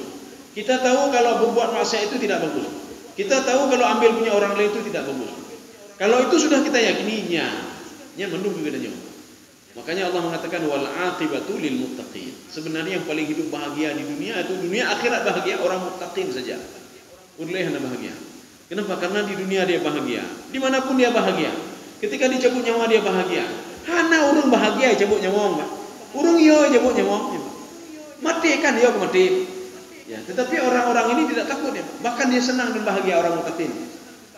Kita tahu kalau berbuat maksiat itu tidak bagus. Kita tahu kalau ambil punya orang lain itu tidak bagus. Kalau itu sudah kita yakininya, mendung bedanya. Makanya Allah mengatakan wal aqibatu lil muttaqin. Sebenarnya yang paling hidup bahagia di dunia itu dunia akhirat bahagia orang muttaqin saja. Ulehna bahagia. Kenapa? Karena di dunia dia bahagia. Dimanapun dia bahagia. Ketika dicabut nyawa dia bahagia. Hana urung bahagia cabut nyawa, Pak. Urung yo cabut nyawa. Mati kan dia mati. Ya, tetapi orang-orang ini tidak takut ya. Bahkan dia senang dan bahagia orang muttaqin.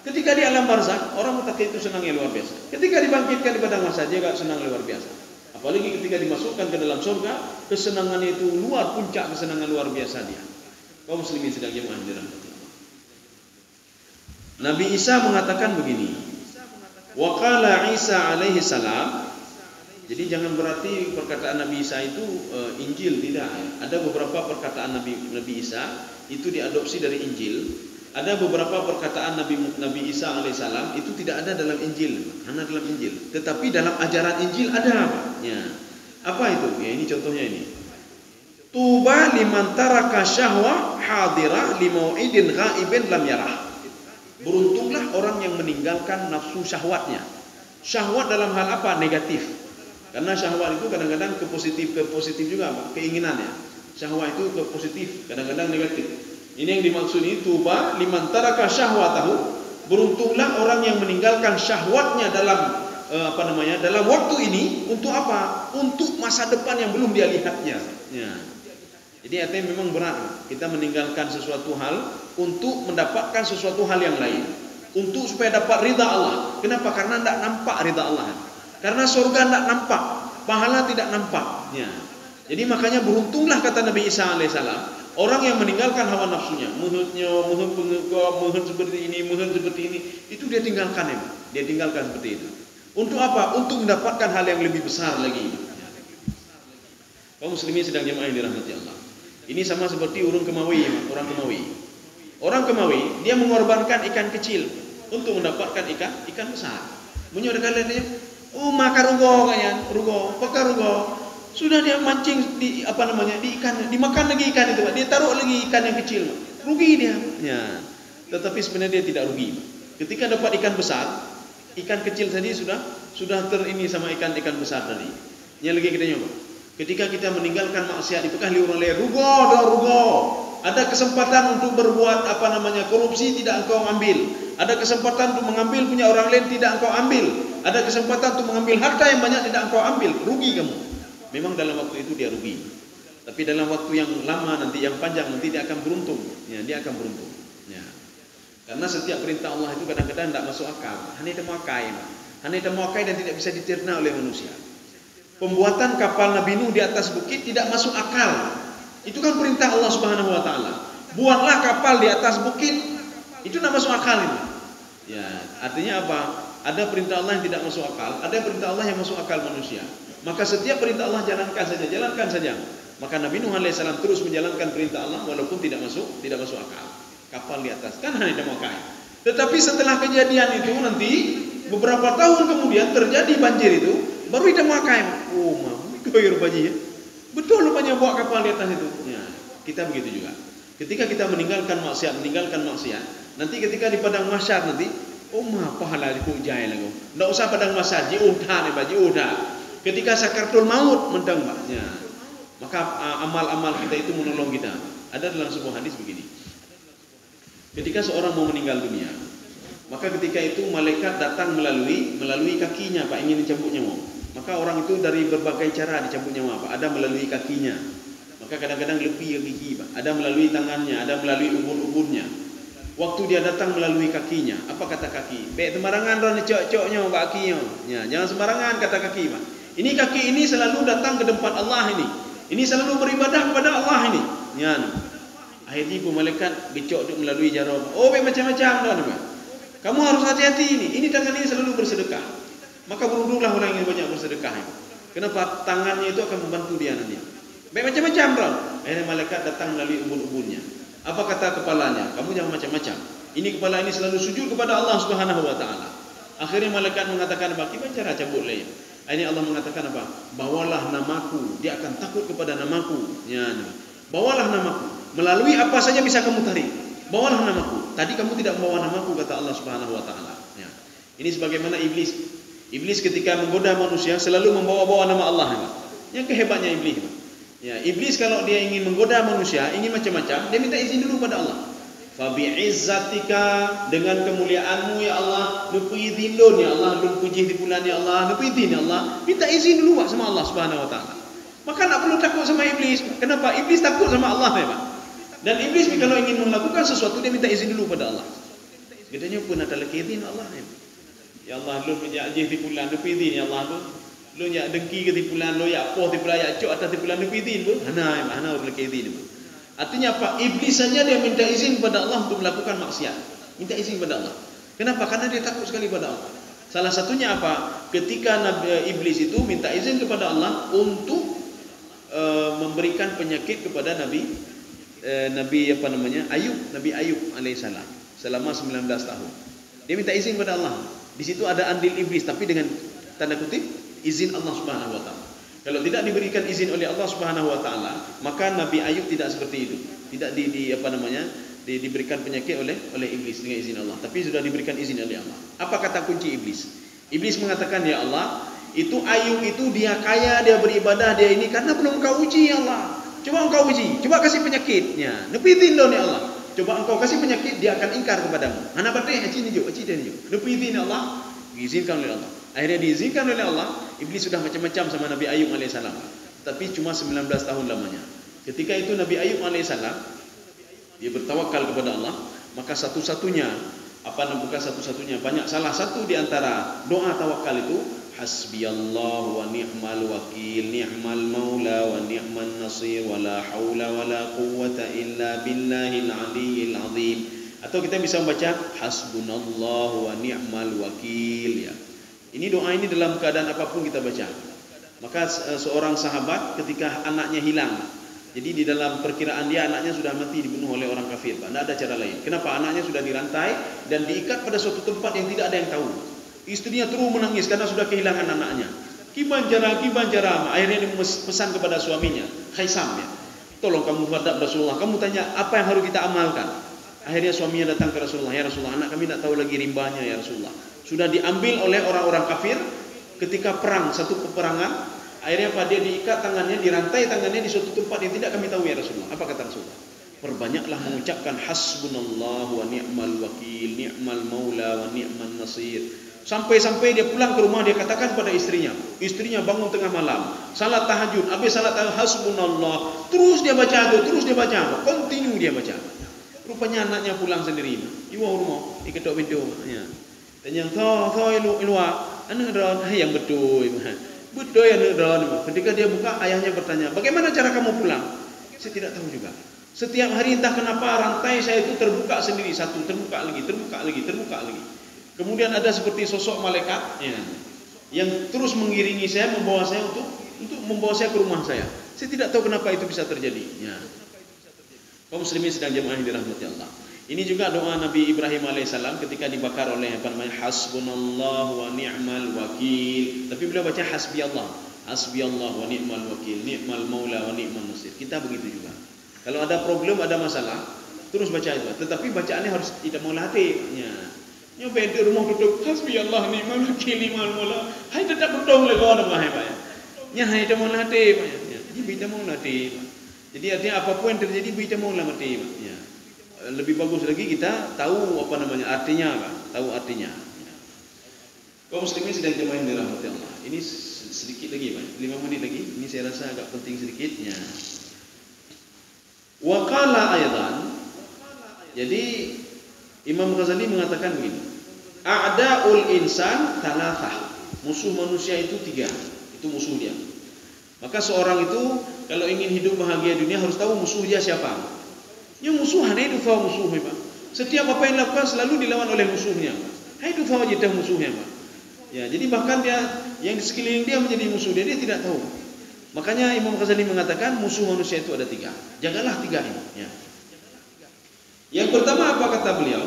Ketika di alam barzakh, orang muttaqin itu senangnya luar biasa. Ketika dibangkitkan di padang mahsyar, dia juga senang luar biasa. Apalagi ketika dimasukkan ke dalam surga, kesenangannya itu luar puncak kesenangan luar biasa dia. Kaum muslimin sedang jemaah dirahmati Allah. Nabi Isa mengatakan begini. Wa qala Isa alaihi salam. Jadi jangan berarti perkataan Nabi Isa itu Injil, tidak. Ada beberapa perkataan Nabi Isa itu diadopsi dari Injil. Ada beberapa perkataan Nabi Isa alaihissalam itu tidak ada dalam Injil, hanya dalam Injil. Tetapi dalam ajaran Injil ada. Ya. Apa itu? Ya ini contohnya ini. Tuba liman taraka syahwa hadirah limau'idin ghaibin lam yarah. Beruntunglah orang yang meninggalkan nafsu syahwatnya. Syahwat dalam hal apa? Negatif. Karena syahwat itu kadang-kadang ke positif juga, Pak. Keinginannya. Syahwat itu ke positif, kadang-kadang negatif. Ini yang dimaksud ini tuba liman taraka syahwatahu. Beruntunglah orang yang meninggalkan syahwatnya dalam dalam waktu ini untuk apa? Untuk masa depan yang belum dia lihatnya. Ya. Jadi artinya memang berat kita meninggalkan sesuatu hal untuk mendapatkan sesuatu hal yang lain. Untuk supaya dapat ridha Allah. Kenapa? Karena tidak nampak ridha Allah. Karena surga tidak nampak, pahala tidak nampak. Ya. Jadi makanya beruntunglah kata Nabi Isa alaihissalam, orang yang meninggalkan hawa nafsunya, muhut seperti ini, itu dia tinggalkan ya. Dia tinggalkan seperti itu. Untuk apa? Untuk mendapatkan hal yang lebih besar lagi. Kaum muslimin sedang jemaah yang dirahmati Allah. Ini sama seperti orang Kemawi. Orang Kemawi dia mengorbankan ikan kecil untuk mendapatkan ikan besar. Menyorkan dia. Oh makan rugo, pakar rugo. Sudah dia mancing di ikan, dimakan lagi ikan itu, Pak. Dia taruh lagi ikan yang kecil, Pak. Rugi dia. Ya. Tetapi sebenarnya dia tidak rugi, Pak. Ketika dapat ikan besar, ikan kecil tadi sudah terini sama ikan besar tadi. Yang lagi kita nyoba. Ketika kita meninggalkan maksiat di Pekah liur oleh rugo. Ada kesempatan untuk berbuat korupsi, tidak engkau ambil. Ada kesempatan untuk mengambil punya orang lain, tidak engkau ambil. Ada kesempatan untuk mengambil harta yang banyak, tidak engkau ambil. Rugi kamu. Memang dalam waktu itu dia rugi. Tapi dalam waktu yang lama nanti, yang panjang nanti dia akan beruntung. Ya, dia akan beruntung. Ya. Karena setiap perintah Allah itu kadang-kadang tidak masuk akal. Hanya temuakai dan tidak bisa dicerna oleh manusia. Pembuatan kapal Nabi Nuh di atas bukit tidak masuk akal. Itu kan perintah Allah Subhanahu wa taala. Buatlah kapal di atas bukit. Itu tidak masuk akal ini. Ya, artinya apa? Ada perintah Allah yang tidak masuk akal, ada perintah Allah yang masuk akal manusia. Maka setiap perintah Allah jalankan saja. Maka Nabi Nuh alaihissalam terus menjalankan perintah Allah walaupun tidak masuk akal. Kapal di atas kan hanya demakai. Tetapi setelah kejadian itu nanti beberapa tahun kemudian terjadi banjir itu, baru demakai. Oh, goyor baji ya. Betul rupanya bawa kapal di atas itu. Ya, kita begitu juga. Ketika kita meninggalkan maksiat, nanti ketika di padang mahsyar nanti, pahala di pujai lagu. Tidak usah padang mahsyar, udah. Ketika sakaratul maut mentang ya. Maka amal-amal kita itu menolong kita. Ada dalam sebuah hadis begini. Ketika seorang mau meninggal dunia, maka ketika itu malaikat datang melalui kakinya, Pak, ingin mencabut nyawa. Maka orang itu dari berbagai cara dicabut nyawa, Pak. Ada melalui kakinya. Maka kadang-kadang lebih gigi, Pak. Ada melalui tangannya, ada melalui ubun-ubunnya. Waktu dia datang melalui kakinya, apa kata kaki? Baik sembarangan ron cok-coknya Pak kakinya. Ya, jangan sembarangan kata kaki, Pak. Ini kaki ini selalu datang ke tempat Allah ini. Ini selalu beribadah kepada Allah ini. Ya. Akhirnya ibu malaikat becok untuk melalui jarum. Macam-macam dah, Pak. Kamu harus hati-hati ini. Ini tangan ini selalu bersedekah. Maka beruntuklah orang yang banyak bersedekah. Kenapa? Tangannya itu akan membantu dia nanti. Baik macam-macam ron. Akhirnya malaikat datang melalui ubun-ubunnya. Apa kata kepalanya? Kamu jangan macam-macam. Ini kepala ini selalu sujud kepada Allah Subhanahu wa taala. Akhirnya malaikat mengatakan, "Bagaimana cara cabut lain?" Akhirnya Allah mengatakan apa? Bawalah namaku. Dia akan takut kepada namaku. Ya, bawalah namaku. Melalui apa saja bisa kamu tarik. Bawalah namaku. Tadi kamu tidak membawa namaku, kata Allah Subhanahu wa taala. Ya. Ini sebagaimana iblis. Iblis ketika menggoda manusia selalu membawa-bawa nama Allah. Yang kehebatnya iblis. Ya, iblis kalau dia ingin menggoda manusia, ingin macam-macam, dia minta izin dulu pada Allah. Fa bi'izzatika, dengan kemuliaanmu ya Allah, lu izin dulu ya Allah, lu puji di bulan ya Allah, lu izin ya Allah, minta izin dulu Pak sama Allah Subhanahu wa taala. Maka tak perlu takut sama iblis. Kenapa? Iblis takut sama Allah ya Pak. Dan iblis kalau ingin melakukan sesuatu dia minta izin dulu pada Allah. Katanya pun ada lagi izin Allah ya. Ya Allah, lu punya ajih di bulan, lu izin ya Allah, lu nyak dengki ke tipulan, lu ya poh tipulan, ya cok atas tipulan, lu izin bu. Hana lagi izin bu. Artinya apa? Iblis saja dia minta izin kepada Allah untuk melakukan maksiat. Minta izin kepada Allah. Kenapa? Karena dia takut sekali pada Allah. Salah satunya apa? Ketika iblis itu minta izin kepada Allah untuk memberikan penyakit kepada Nabi Ayub alaihissalam selama 19 tahun. Dia minta izin kepada Allah. Di situ ada andil iblis, tapi dengan tanda kutip izin Allah Subhanahu wa taala. Kalau tidak diberikan izin oleh Allah Subhanahu wa taala, maka Nabi Ayub tidak seperti itu. Tidak diberikan penyakit oleh iblis dengan izin Allah, tapi sudah diberikan izin oleh Allah. Apa kata kunci iblis? Iblis mengatakan, "Ya Allah, itu Ayub itu dia kaya, dia beribadah, dia ini karena belum Engkau uji ya Allah. Coba Engkau uji, coba kasih penyakitnya. Nepitin dong ya Allah. Coba Engkau kasih penyakit, dia akan ingkar kepadamu. Hana batin aci ni jo, nepitin ya Allah." Diizinkan oleh Allah. Akhirnya diizinkan oleh Allah. Iblis sudah macam-macam sama Nabi Ayub alaihissalam. Tapi cuma 19 tahun lamanya. Ketika itu Nabi Ayub alaihissalam dia bertawakal kepada Allah, maka banyak salah satu di antara doa tawakal itu hasbiyallahu wa ni'mal wakil, ni'mal maula wa ni'man nasir, wa la haula wa la quwwata illa billahil aliyyil azim. Atau kita bisa membaca hasbunallahu wa ni'mal wakil ya. Ini doa ini dalam keadaan apapun kita baca. Maka seorang sahabat ketika anaknya hilang, jadi di dalam perkiraan dia anaknya sudah mati dibunuh oleh orang kafir. Tidak ada cara lain. Kenapa? Anaknya sudah dirantai dan diikat pada suatu tempat yang tidak ada yang tahu. Istrinya terus menangis karena sudah kehilangan anaknya. Kibanjara. Akhirnya dia pesan kepada suaminya, Khaisam ya, tolong kamu hadap Rasulullah. Kamu tanya apa yang harus kita amalkan. Akhirnya suaminya datang ke Rasulullah. Ya Rasulullah, anak kami tidak tahu lagi rimbanya ya Rasulullah. Sudah diambil oleh orang-orang kafir ketika perang, satu peperangan. Akhirnya apa? Dia diikat tangannya, dirantai tangannya di suatu tempat yang tidak kami tahu ya Rasulullah. Apa kata Rasulullah? Perbanyaklah mengucapkan hasbunallahu wa ni'mal wakil, ni'mal maula wa ni'man nasir. Sampai-sampai dia pulang ke rumah, dia katakan pada istrinya. Istrinya bangun tengah malam, salat tahajud, habis salat tahajud hasbunallah, terus dia baca itu, terus dia baca, continue dia baca. Rupanya anaknya pulang sendiri. Iwa rumah, diketok pintu. Ya. Dan yang ilwa, anak ron, yang betul. Betul yang ron. Ketika dia buka, ayahnya bertanya, bagaimana cara kamu pulang? Saya tidak tahu juga. Setiap hari entah kenapa rantai saya itu terbuka sendiri, satu terbuka lagi, terbuka lagi, terbuka lagi. Kemudian ada seperti sosok malaikat ya, yang terus mengiringi saya, membawa saya untuk membawa saya ke rumah saya. Saya tidak tahu kenapa itu bisa terjadi. Ya. Kaum muslimin sedang jemaah yang dirahmati Allah. Ini juga doa Nabi Ibrahim alaihissalam ketika dibakar oleh hasbunallahu wa ni'mal wakil. Tapi beliau baca hasbiyallah, hasbiyallah wa ni'mal wakil, ni'mal maula wa ni'man nasir. Kita begitu juga. Kalau ada problem, ada masalah, terus baca itu. Tetapi bacaannya harus tidak mau latih. Ya. Nyoba di rumah duduk hasbiyallah ni'mal wakil ni'mal maula. Hai tetap berdoa lagi orang Pak ya. Nya hai tidak mau latih Pak. Ya. Jadi kita mau latih. Jadi artinya apapun yang terjadi kita mau latih Pak. Ya. Lebih bagus lagi kita tahu apa namanya artinya Pak. Tahu artinya. Kaum muslimin sedang jemaah yang dirahmati Allah. Ini sedikit lagi Pak. 5 menit lagi. Ini saya rasa agak penting sedikitnya. Wa qala aidan. Jadi Imam Ghazali mengatakan begini. A'da'ul insan thalathah. Musuh manusia itu 3. Itu musuh dia. Maka seorang itu kalau ingin hidup bahagia dunia harus tahu musuh dia siapa. Yang musuh hanya itu tahu musuhnya, Pak. Setiap apa yang dilakukan selalu dilawan oleh musuhnya. Hai itu tahu aja musuhnya, Pak. Ya, jadi bahkan dia yang di sekeliling dia menjadi musuh dia tidak tahu. Makanya Imam Ghazali mengatakan musuh manusia itu ada 3. Jagalah 3 ini. Ya. Yang pertama apa kata beliau?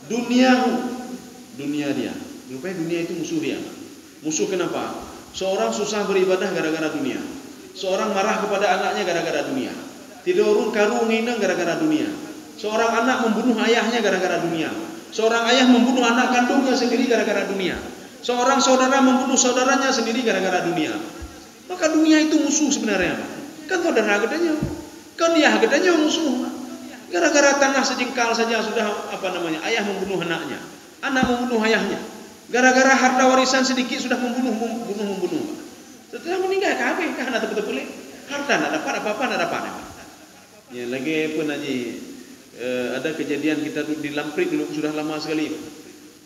Dunia dia. Rupanya dunia itu musuh dia. Musuh kenapa? Seorang susah beribadah gara-gara dunia. Seorang marah kepada anaknya gara-gara dunia. Tidurun karung hina gara-gara dunia. Seorang anak membunuh ayahnya gara-gara dunia. Seorang ayah membunuh anak kandungnya sendiri gara-gara dunia. Seorang saudara membunuh saudaranya sendiri gara-gara dunia. Maka dunia itu musuh sebenarnya. Kan saudara gedenya. Kan dia gedenya musuh. Gara-gara tanah sejengkal saja sudah ayah membunuh anaknya, anak membunuh ayahnya. Gara-gara harta warisan sedikit sudah membunuh. Setelah meninggal kabeh kan ada betul-betul harta tidak dapat apa-apa tidak dapat. Ya lagi pun aja ada kejadian kita di Lamprit dulu sudah lama sekali.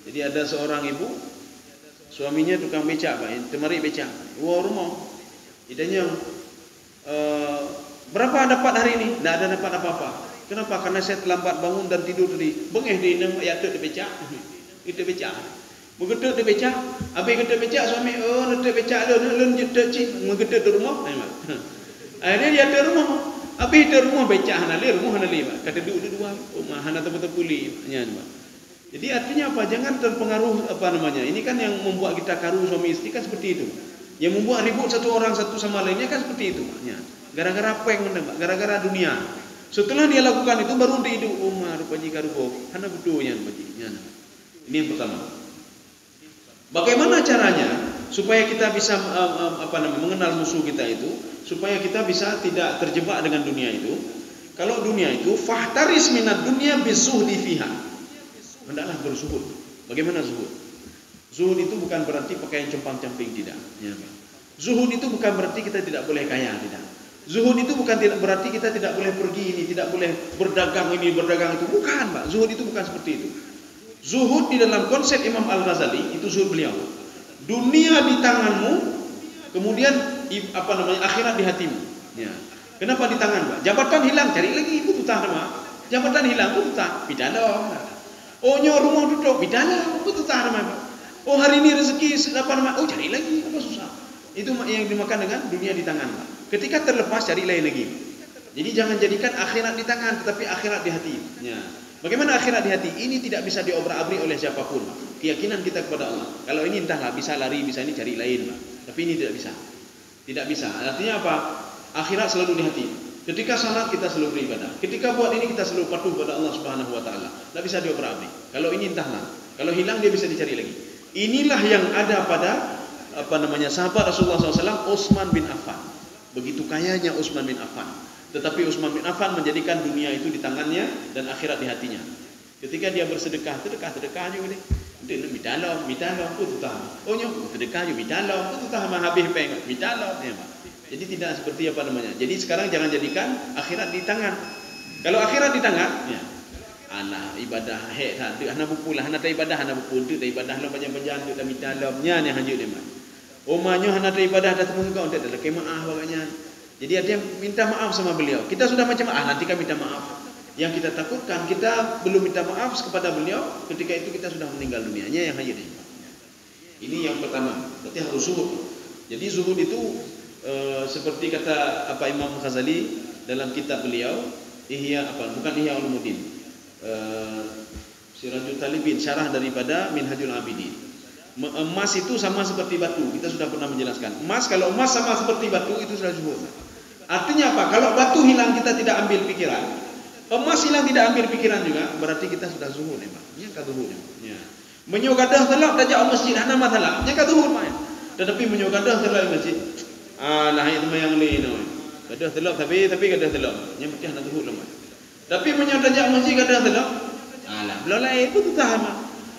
Jadi ada seorang ibu, suaminya tukang becak Pak, temari becak. Wah rumah, idenya berapa dapat hari ini? Tidak ada dapat apa-apa. Kenapa? Karena saya terlambat bangun dan tidur tadi. Bengeh di nang ya tu becak. Itu becak. Begitu tu becak, habis kita becak suami, tu becak lu jedak cik, mengedet di rumah. Akhirnya dia di rumah. Habis di rumah becak hanali, rumah hanali. Kata dua rumah hana tempat puli. Jadi artinya apa? Jangan terpengaruh Ini kan yang membuat kita karu suami istri kan seperti itu. Yang membuat ribut satu orang satu sama lainnya kan seperti itu. Gara-gara apa yang menembak? Gara-gara dunia. Setelah dia lakukan itu baru dia hidup rupanya karubo. Hana bedonya Ini yang pertama. Bagaimana caranya supaya kita bisa mengenal musuh kita itu, supaya kita bisa tidak terjebak dengan dunia itu? Kalau dunia itu fahtaris minad dunya bizuhdi fiha. Hendaklah berzuhud. Bagaimana zuhud? Zuhud itu bukan berarti pakaian compang-camping tidak. Zuhud itu bukan berarti kita tidak boleh kaya, tidak. Zuhud itu bukan tidak berarti kita tidak boleh pergi ini, tidak boleh berdagang ini, berdagang itu. Bukan, Pak. Zuhud itu bukan seperti itu. Zuhud di dalam konsep Imam Al-Ghazali itu zuhud beliau. Dunia di tanganmu, kemudian akhirat di hatimu. Ya. Kenapa di tangan, Pak? Jabatan hilang, cari lagi, itu tutah nama. Jabatan hilang, itu tutah, bidana. Oh, rumah duduk, bidana, itu tutah nama, Pak. Oh, hari ini rezeki cari lagi, apa susah. Itu yang dimakan dengan dunia di tangan, Pak. Ketika terlepas cari lain lagi. Jadi jangan jadikan akhirat di tangan, tetapi akhirat di hati. Ya. Bagaimana akhirat di hati? Ini tidak bisa diobrak-abrik oleh siapapun. Keyakinan kita kepada Allah. Kalau ini entahlah bisa lari, bisa ini cari lain, Pak. Tapi ini tidak bisa. Tidak bisa. Artinya apa? Akhirat selalu di hati. Ketika salat kita selalu beribadah. Ketika buat ini kita selalu patuh pada Allah Subhanahu wa taala. Tidak bisa diobrak-abrik. Kalau ini entahlah. Kalau hilang dia bisa dicari lagi. Inilah yang ada pada sahabat Rasulullah SAW, Utsman bin Affan. Begitu kayanya Utsman bin Affan. Tetapi Utsman bin Affan menjadikan dunia itu di tangannya dan akhirat di hatinya. Ketika dia bersedekah, sedekah juga ni. Dia nak mitalo, tu tahu. Oh nyo, sedekah juga mitalo, tu tahu habis peng, mitalo ni. Jadi tidak seperti Jadi sekarang jangan jadikan akhirat di tangan. Kalau akhirat di tangan, ya. Anak ibadah hek tak, anak buku lah, anak tak ibadah, anak buku tu tak ibadah lah panjang-panjang tu tak mitalo-nya ni hanya dia mah. Omanya anak tak ibadah dah temu kau, tak ada kemaah bagainya. Jadi dia minta maaf sama beliau. Kita sudah macam nanti kan minta maaf. Yang kita takutkan kita belum minta maaf kepada beliau, ketika itu kita sudah meninggal dunianya yang hanya dia. Ini yang pertama. Berarti harus zuhud. Jadi zuhud itu seperti kata Imam Ghazali dalam kitab beliau, bukan Ihya Ulumuddin. Sirajul Talibin, syarah daripada Minhajul Abidin. Emas itu sama seperti batu. Kita sudah pernah menjelaskan. Kalau emas sama seperti batu, itu sudah zuhud. Artinya apa? Kalau batu hilang kita tidak ambil pikiran, emas hilang tidak ambil pikiran juga, berarti kita sudah zuhud memang. Nya ka zuhud. Ya. Menyogadah telak tajak masjid hana masalah. Nya ka zuhud main. Tetapi menyogadah telak masjid. Lah itu yang lain. Gadah telak tapi gadah telak. Nya mesti hana zuhud lah. Tapi menyogadah masjid gadah telak. Alah, belolai pun tu tahan.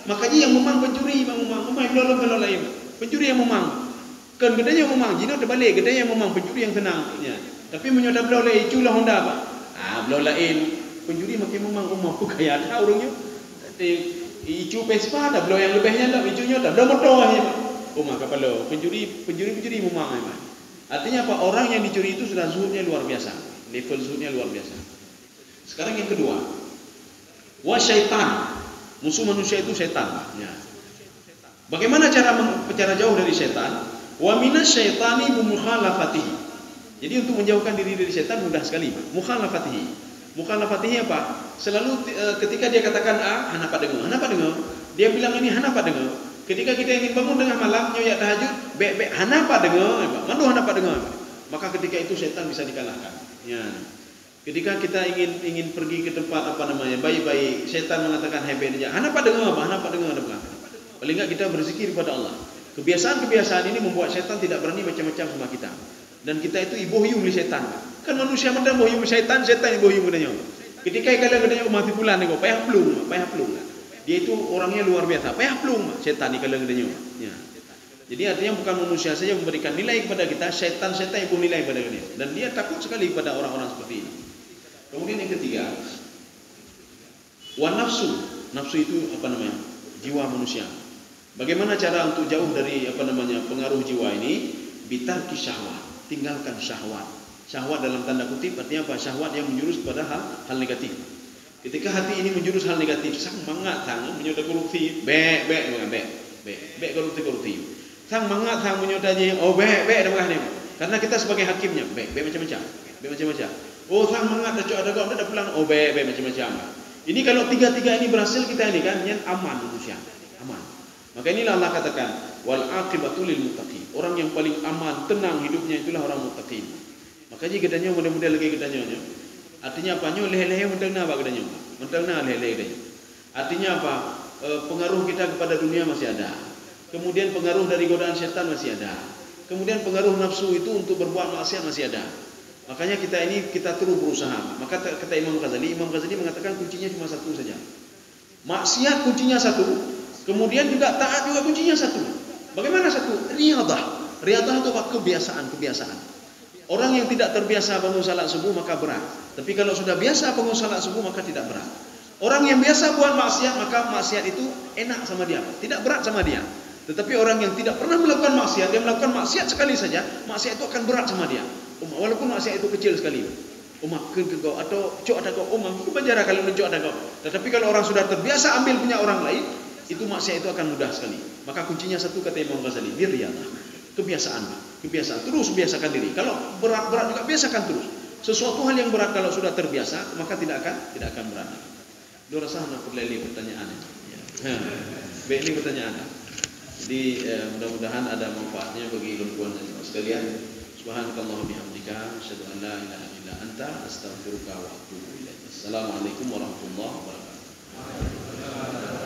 Makanya yang memang pencuri memang belolai. Pencuri yang memang. Kan gedanya yang memang, jino terbalik, gedanya yang memang pencuri yang tenang. Ya. Tapi menyogadah belolai iculah Honda apa? Belolain pencuri makin memang rumah pun kaya ada orangnya. Icu Vespa dah belau yang lebihnya dah, icunya dah belau motor aja. Rumah kepala pencuri memang memang. Artinya apa? Orang yang dicuri itu sudah zuhudnya luar biasa. Level zuhudnya luar biasa. Sekarang yang kedua, syaitan. Musuh manusia itu syaitan. Ya. Bagaimana cara jauh dari syaitan? Wa minasyaitani bimukhalafatihi. Jadi untuk menjauhkan diri dari syaitan mudah sekali. Mukhalafatihi apa? Selalu ketika dia katakan hana pak dengar. Dia bilang ini hana pak dengar. Ketika kita ingin bangun tengah malam nyoyak tahajud, bek hana pak dengar. Mandu hana pak dengar. Maka ketika itu syaitan bisa dikalahkan. Ya. Ketika kita ingin pergi ke tempat baik-baik, syaitan mengatakan hebe dia. Hana pak dengar. Paling enggak kita berzikir kepada Allah. Kebiasaan ini membuat syaitan tidak berani macam-macam sama kita. Dan kita itu ibohyu oleh syaitan. Kan manusia mendang bohyu oleh syaitan ibohyu mudanya. Ketika kalian katanya mati bulan ni payah plung. Dia itu orangnya luar biasa. Payah plung syaitan ni kalau katanya. Ya. Jadi artinya bukan manusia saja memberikan nilai kepada kita, syaitan ibu nilai kepada dia. Dan dia takut sekali kepada orang-orang seperti ini. Kemudian yang ketiga, nafsu. Nafsu itu jiwa manusia. Bagaimana cara untuk jauh dari pengaruh jiwa ini? Bitarki syahwat. Tinggalkan syahwat. Syahwat dalam tanda kutip artinya apa? Syahwat yang menjurus pada hal negatif. Ketika hati ini menjurus hal negatif, sang mangat sang menyudah korupsi, bek korupsi. Sang mangat sang menyudah bek dah. Karena kita sebagai hakimnya, bek macam-macam. Oh sang mangat ada kau dah pulang, bek macam-macam. Ini kalau tiga-tiga ini berhasil kita ini kan yang aman manusia, aman. Maka inilah Allah katakan wal aqibatu lil muttaqin. Orang yang paling aman, tenang hidupnya itulah orang muttaqin. Makanya gedanya mudah-mudah lagi gedanya. Artinya apa? Nyo leh-leh mentengna apa gedanya? Mentengna leh-leh gedanya. Artinya apa? Pengaruh kita kepada dunia masih ada. Kemudian pengaruh dari godaan syaitan masih ada. Kemudian pengaruh nafsu itu untuk berbuat maksiat masih ada. Makanya kita terus berusaha. Maka kata Imam Ghazali mengatakan kuncinya cuma satu saja. Maksiat kuncinya satu. Kemudian juga taat juga kuncinya satu. Bagaimana satu? Riyadah. Riyadah itu apa? Kebiasaan. Orang yang tidak terbiasa bangun salat subuh maka berat. Tapi kalau sudah biasa bangun salat subuh maka tidak berat. Orang yang biasa buat maksiat maka maksiat itu enak sama dia, tidak berat sama dia. Tetapi orang yang tidak pernah melakukan maksiat, dia melakukan maksiat sekali saja, maksiat itu akan berat sama dia. Walaupun maksiat itu kecil sekali. Kau atau cok ada kau, aku penjara kalau mencok ada kau. Tetapi kalau orang sudah terbiasa ambil punya orang lain, itu maksiat itu akan mudah sekali. Maka kuncinya satu kata Imam Ghazali, riyadhah. Kebiasaan. Terus biasakan diri. Kalau berat juga biasakan terus. Sesuatu hal yang berat kalau sudah terbiasa, maka tidak akan berat. Dia rasa nak perleli pertanyaan ini. Ya. Baik, ini pertanyaan. Jadi mudah-mudahan ada manfaatnya bagi tuan-tuan sekalian. Subhanakallahumma bihamdika asyhadu an la ilaha illa anta astaghfiruka wa atubu ilaik. Assalamualaikum warahmatullahi wabarakatuh.